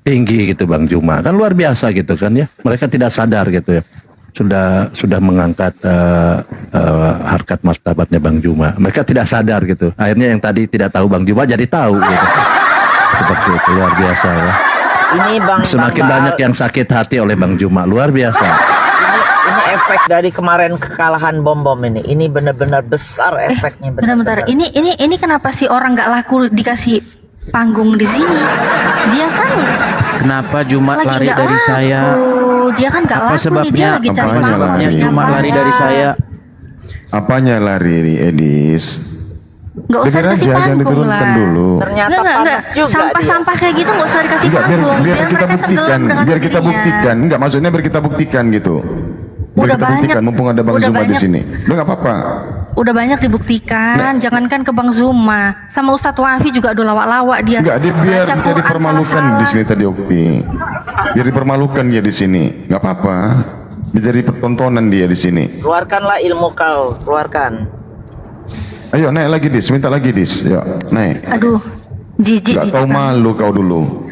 tinggi gitu Bang Juma. Kan luar biasa gitu kan ya. Mereka tidak sadar gitu ya. Sudah mengangkat harkat martabatnya Bang Juma. Mereka tidak sadar gitu. Akhirnya yang tadi tidak tahu Bang Juma jadi tahu gitu. Seperti itu luar biasa ya. Ini Semakin Bang banyak yang sakit hati oleh Bang Juma, luar biasa. ini efek dari kemarin kekalahan bom ini. Ini benar-benar besar efeknya. Bentar-bentar. Ini kenapa sih orang nggak laku dikasih panggung di sini? Dia kan Kenapa Jumat lagi lari nggak dari laku. saya? Dia kan nggak Apa laku nih. Dia sebabnya? lagi cari Apanya panggung. lari? Jumat lari dari saya. Apanya lari Edis? Nggak usah Dengar dikasih aja, jangan panggung diturunkan lah. dulu. Ternyata Enggak. panas juga dia. Sampah-sampah kayak gitu nggak usah dikasih Enggak, panggung. biar kita mereka buktikan, tenggelam dengan biar kita sendirinya. buktikan. Enggak, maksudnya biar kita buktikan gitu. Biar Udah kita banyak. buktikan, mumpung ada Bang Udah Zuma di banyak. sini. Udah nggak apa-apa. Udah banyak dibuktikan. Jangankan ke Bang Zuma, sama Ustadz Wafi juga udah lawak-lawak dia. Enggak, dia biar Baca dia Quran dipermalukan salah-salah. di sini tadi Ukti. Biar dipermalukan dia di sini. Nggak apa-apa. Biar jadi pertontonan dia di sini. Keluarkanlah ilmu kau, keluarkan. Ayo naik lagi Dis, minta lagi Dis. Yuk, naik. Aduh, jijik. Gak tahu malu kau dulu.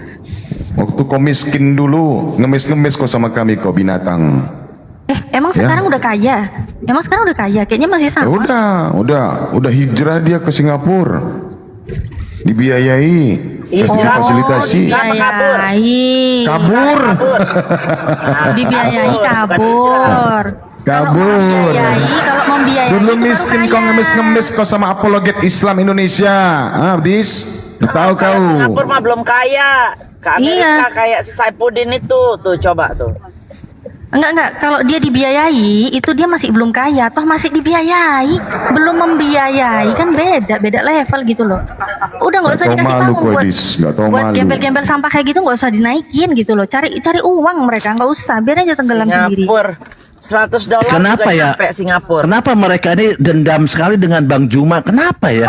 Waktu kau miskin dulu, ngemis-ngemis kau sama kami, kau binatang. Emang Ya. sekarang udah kaya? Emang sekarang udah kaya? Kayaknya masih Ya sama. udah hijrah dia ke Singapura. Dibiayai, kasih fasilitasi. Dibiayai. Kabur. Dibiayai kabur. Kabur. Kalau membiayai Dulu itu baru miskin kaya. kau ngemis-ngemis kau sama apologet Islam Indonesia. Dis, tahu kau. Singapura mah belum kaya. Ke Amerika kayak si Saifuddin itu tuh coba tuh. Enggak. Kalau dia dibiayai, itu dia masih belum kaya. Toh masih dibiayai, belum membiayai, kan beda level gitu loh. Udah nggak usah Gak tahu dikasih malu panggung kau, buat Dis. Gak tahu buat malu. gembel-gembel sampah kayak gitu, nggak usah dinaikin gitu loh. Cari uang mereka, nggak usah. Biar aja tenggelam sendiri. Singapura $100 Kenapa juga ya? nyampe Singapura. Kenapa mereka ini dendam sekali dengan Bang Juma? Kenapa ya?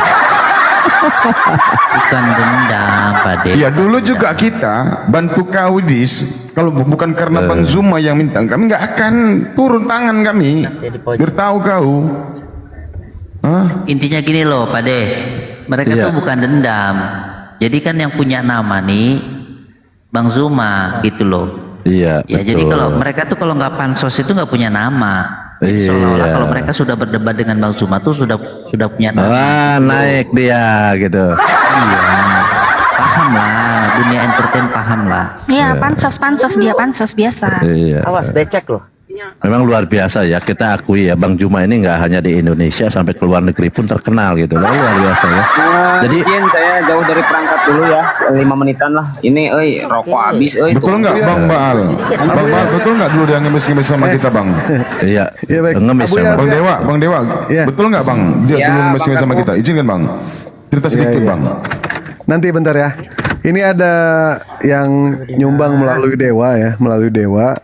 Bukan dendam, Pak De. Ya dulu juga kita bantu kau Dis. Kalau bukan karena Bang Zuma yang minta, kami nggak akan turun tangan kami. Biar tahu kau. Intinya gini loh, Pak De. Mereka Iya. tuh bukan dendam. Jadi kan yang punya nama nih Bang Zuma gitu loh. Iya. Ya jadi betul. kalau mereka tuh kalau nggak pansos itu nggak punya nama. Iya. Seolah-olah kalau mereka sudah berdebat dengan Bang Zuma tuh sudah punya nama. Wah, naik dia gitu. Iya. Paham lah, dunia entertain paham lah. Iya, pansos dia pansos biasa. Iya. Awas becek loh. Memang luar biasa ya, kita akui ya Bang Juma ini nggak hanya di Indonesia, sampai ke luar negeri pun terkenal gitu. Luar biasa ya. Jadi Izin saya jauh dari perangkat dulu ya, 5 menitan lah. Ini, rokok habis, Betul nggak Bang Baal? Bang Baal betul nggak dulu dia ngemis-ngemis sama kita Bang? iya, Iya, baik. ngemis Abu ya, memang. Bang Dewa, Iya. betul nggak Bang? Dia Iya, dulu ngemis-ngemis Bang sama Karko. kita. Izinkan Bang. Cerita sedikit Iya. Bang. Nanti bentar ya. Ini ada yang nyumbang melalui Dewa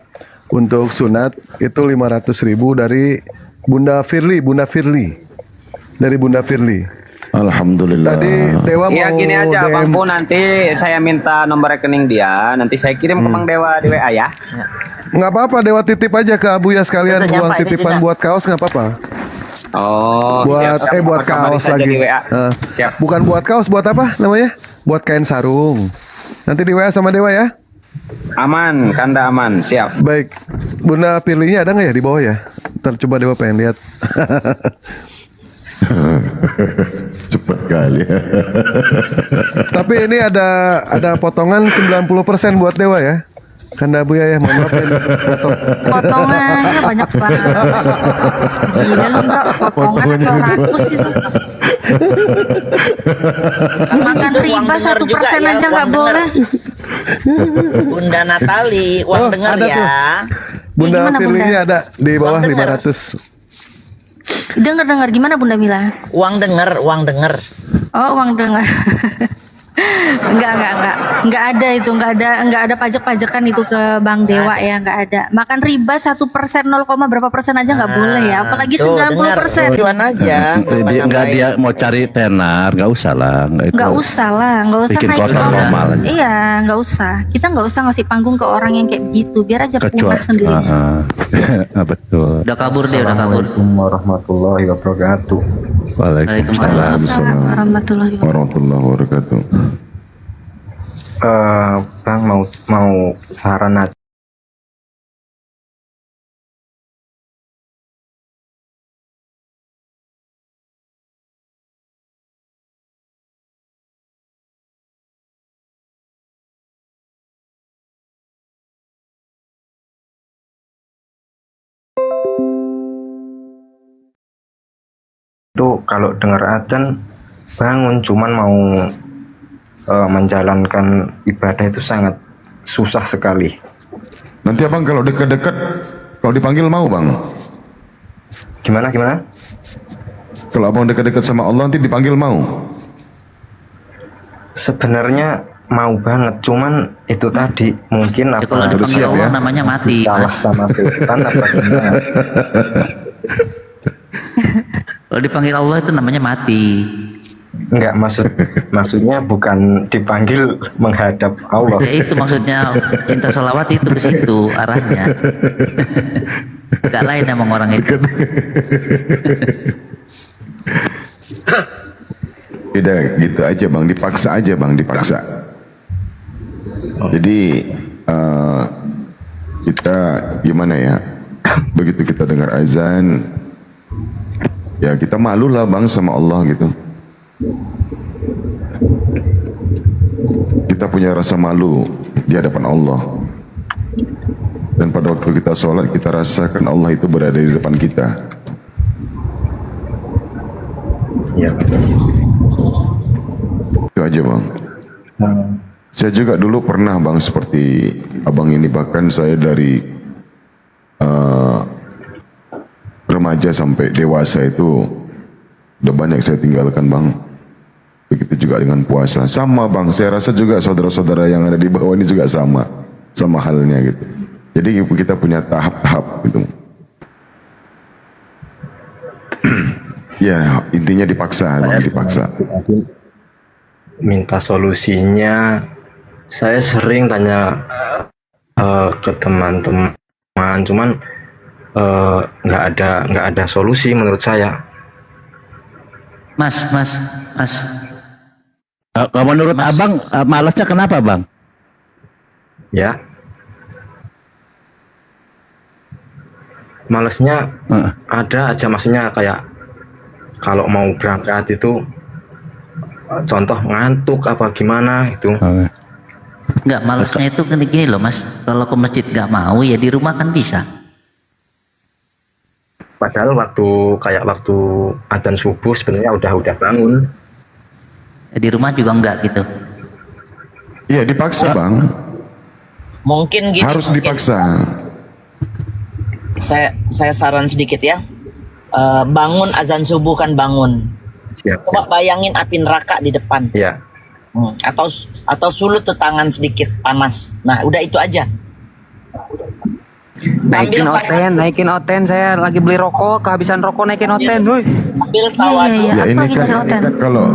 untuk sunat itu 500.000 dari Bunda Firly. Dari Bunda Firly. Alhamdulillah. Tadi Dewa mau Iya gini aja DM. Bang Pu, nanti saya minta nomor rekening dia, nanti saya kirim ke Bang Dewa di WA ya. Nggak apa-apa, Dewa titip aja ke Abuya sekalian Udah uang nyampe, ini titipan tidak. buat kaos nggak apa-apa. Oh, Buat siap, buat kabari kaos saja lagi. di WA. Siap. Bukan buat kaos, buat apa namanya? Buat kain sarung. Nanti di WA sama Dewa ya. Aman, Kanda aman, siap. Baik, Bunda Firly-nya ada nggak ya di bawah ya? Ntar coba Dewa pengen lihat. Cepet kali. Tapi ini ada potongan 90% buat Dewa ya. Kanda Abuya ya, mohon maaf ini potong. Potongannya banyak banget. Gila lu bro, potongan 100 itu. Makan riba 1% aja nggak boleh. Bunda Natali, uang Oh, dengar ada ya. tuh. Bunda Gimana, Bunda? Firly-nya ada di bawah Uang denger. 500. Dengar gimana Bunda Mila? Uang denger. Oh, uang dengar. Enggak ada itu, enggak ada pajak-pajakan itu ke Bank Dewa ya, enggak ada. Makan riba 1%, 0, berapa persen aja enggak boleh ya, apalagi 90%. Tujuan aja. Dia mau cari tenar, nggak usah lah. Enggak usah Bikin naik kotor itu. normal aja. Iya, enggak usah. Kita enggak usah ngasih panggung ke orang yang kayak begitu, biar aja punah sendirinya. Betul. Udah kabur dia, udah kabur. Warahmatullahi wabarakatuh. Waalaikumsalam. Warahmatullahi wabarakatuh. Warahmatullahi wabarakatuh. Bang mau saran aja. Itu kalau dengar adzan bangun, cuman mau menjalankan ibadah itu sangat susah sekali. Nanti abang kalau dekat-dekat, kalau dipanggil mau bang? Gimana? Kalau abang dekat-dekat sama Allah nanti dipanggil mau? Sebenarnya mau banget, cuman itu tadi mungkin Ya, kalau dipanggil Allah namanya mati. kalah sama setan apa gimana? Kalau dipanggil Allah itu namanya mati. Enggak, maksudnya bukan dipanggil menghadap Allah. Ya itu maksudnya cinta sholawat itu ke situ arahnya. Gak lain emang orang itu. Tidak gitu aja bang, dipaksa aja bang, dipaksa. Jadi kita gimana ya? Begitu kita dengar azan, ya kita malu lah bang sama Allah gitu. Kita punya rasa malu di hadapan Allah. Dan pada waktu kita sholat, kita rasakan Allah itu berada di depan kita. Ya. Itu aja bang. Saya juga dulu pernah bang seperti abang ini, bahkan saya dari remaja sampai dewasa itu udah banyak saya tinggalkan bang. Begitu juga dengan puasa. Sama bang, saya rasa juga saudara-saudara yang ada di bawah ini juga sama halnya gitu. Jadi kita punya tahap-tahap gitu. Ya intinya dipaksa bang, dipaksa. Minta solusinya, saya sering tanya ke teman-teman, cuman nggak ada solusi menurut saya. Mas. Kalau menurut abang, malasnya kenapa bang? Ya, malesnya ada aja, maksudnya kayak kalau mau berangkat itu contoh ngantuk apa gimana itu. Enggak, malesnya itu gini loh mas, kalau ke masjid nggak mau ya di rumah kan bisa. Padahal waktu adzan subuh sebenarnya udah bangun. Di rumah juga enggak gitu. Iya dipaksa bang. Mungkin gini. Harus mungkin. dipaksa. Saya saran sedikit ya. Bangun azan subuh kan bangun. Coba bayangin api neraka di depan. Iya. Atau sulut tuh tangan sedikit panas. Nah, udah itu aja. Naikin oten, saya lagi beli rokok, kehabisan rokok, naikin oten, woi. Ambil tawa. Ya ini kan kalau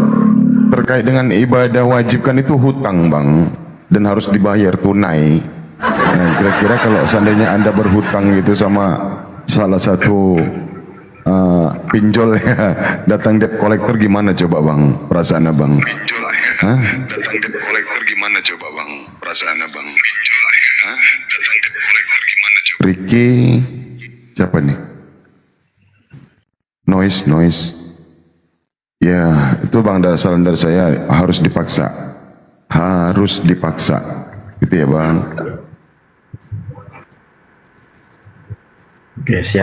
terkait dengan ibadah wajib kan itu hutang bang, dan harus dibayar tunai. Nah kira-kira kalau seandainya anda berhutang gitu sama salah satu pinjol ya, datang debt collector gimana coba bang perasaan abang? Pinjol ya, datang debt collector gimana coba bang perasaan abang? Pinjol ya, datang debt collector gimana coba? Ricky siapa nih? Noise. Ya itu bang, saran dari saya harus dipaksa, gitu ya bang. Oke, siap.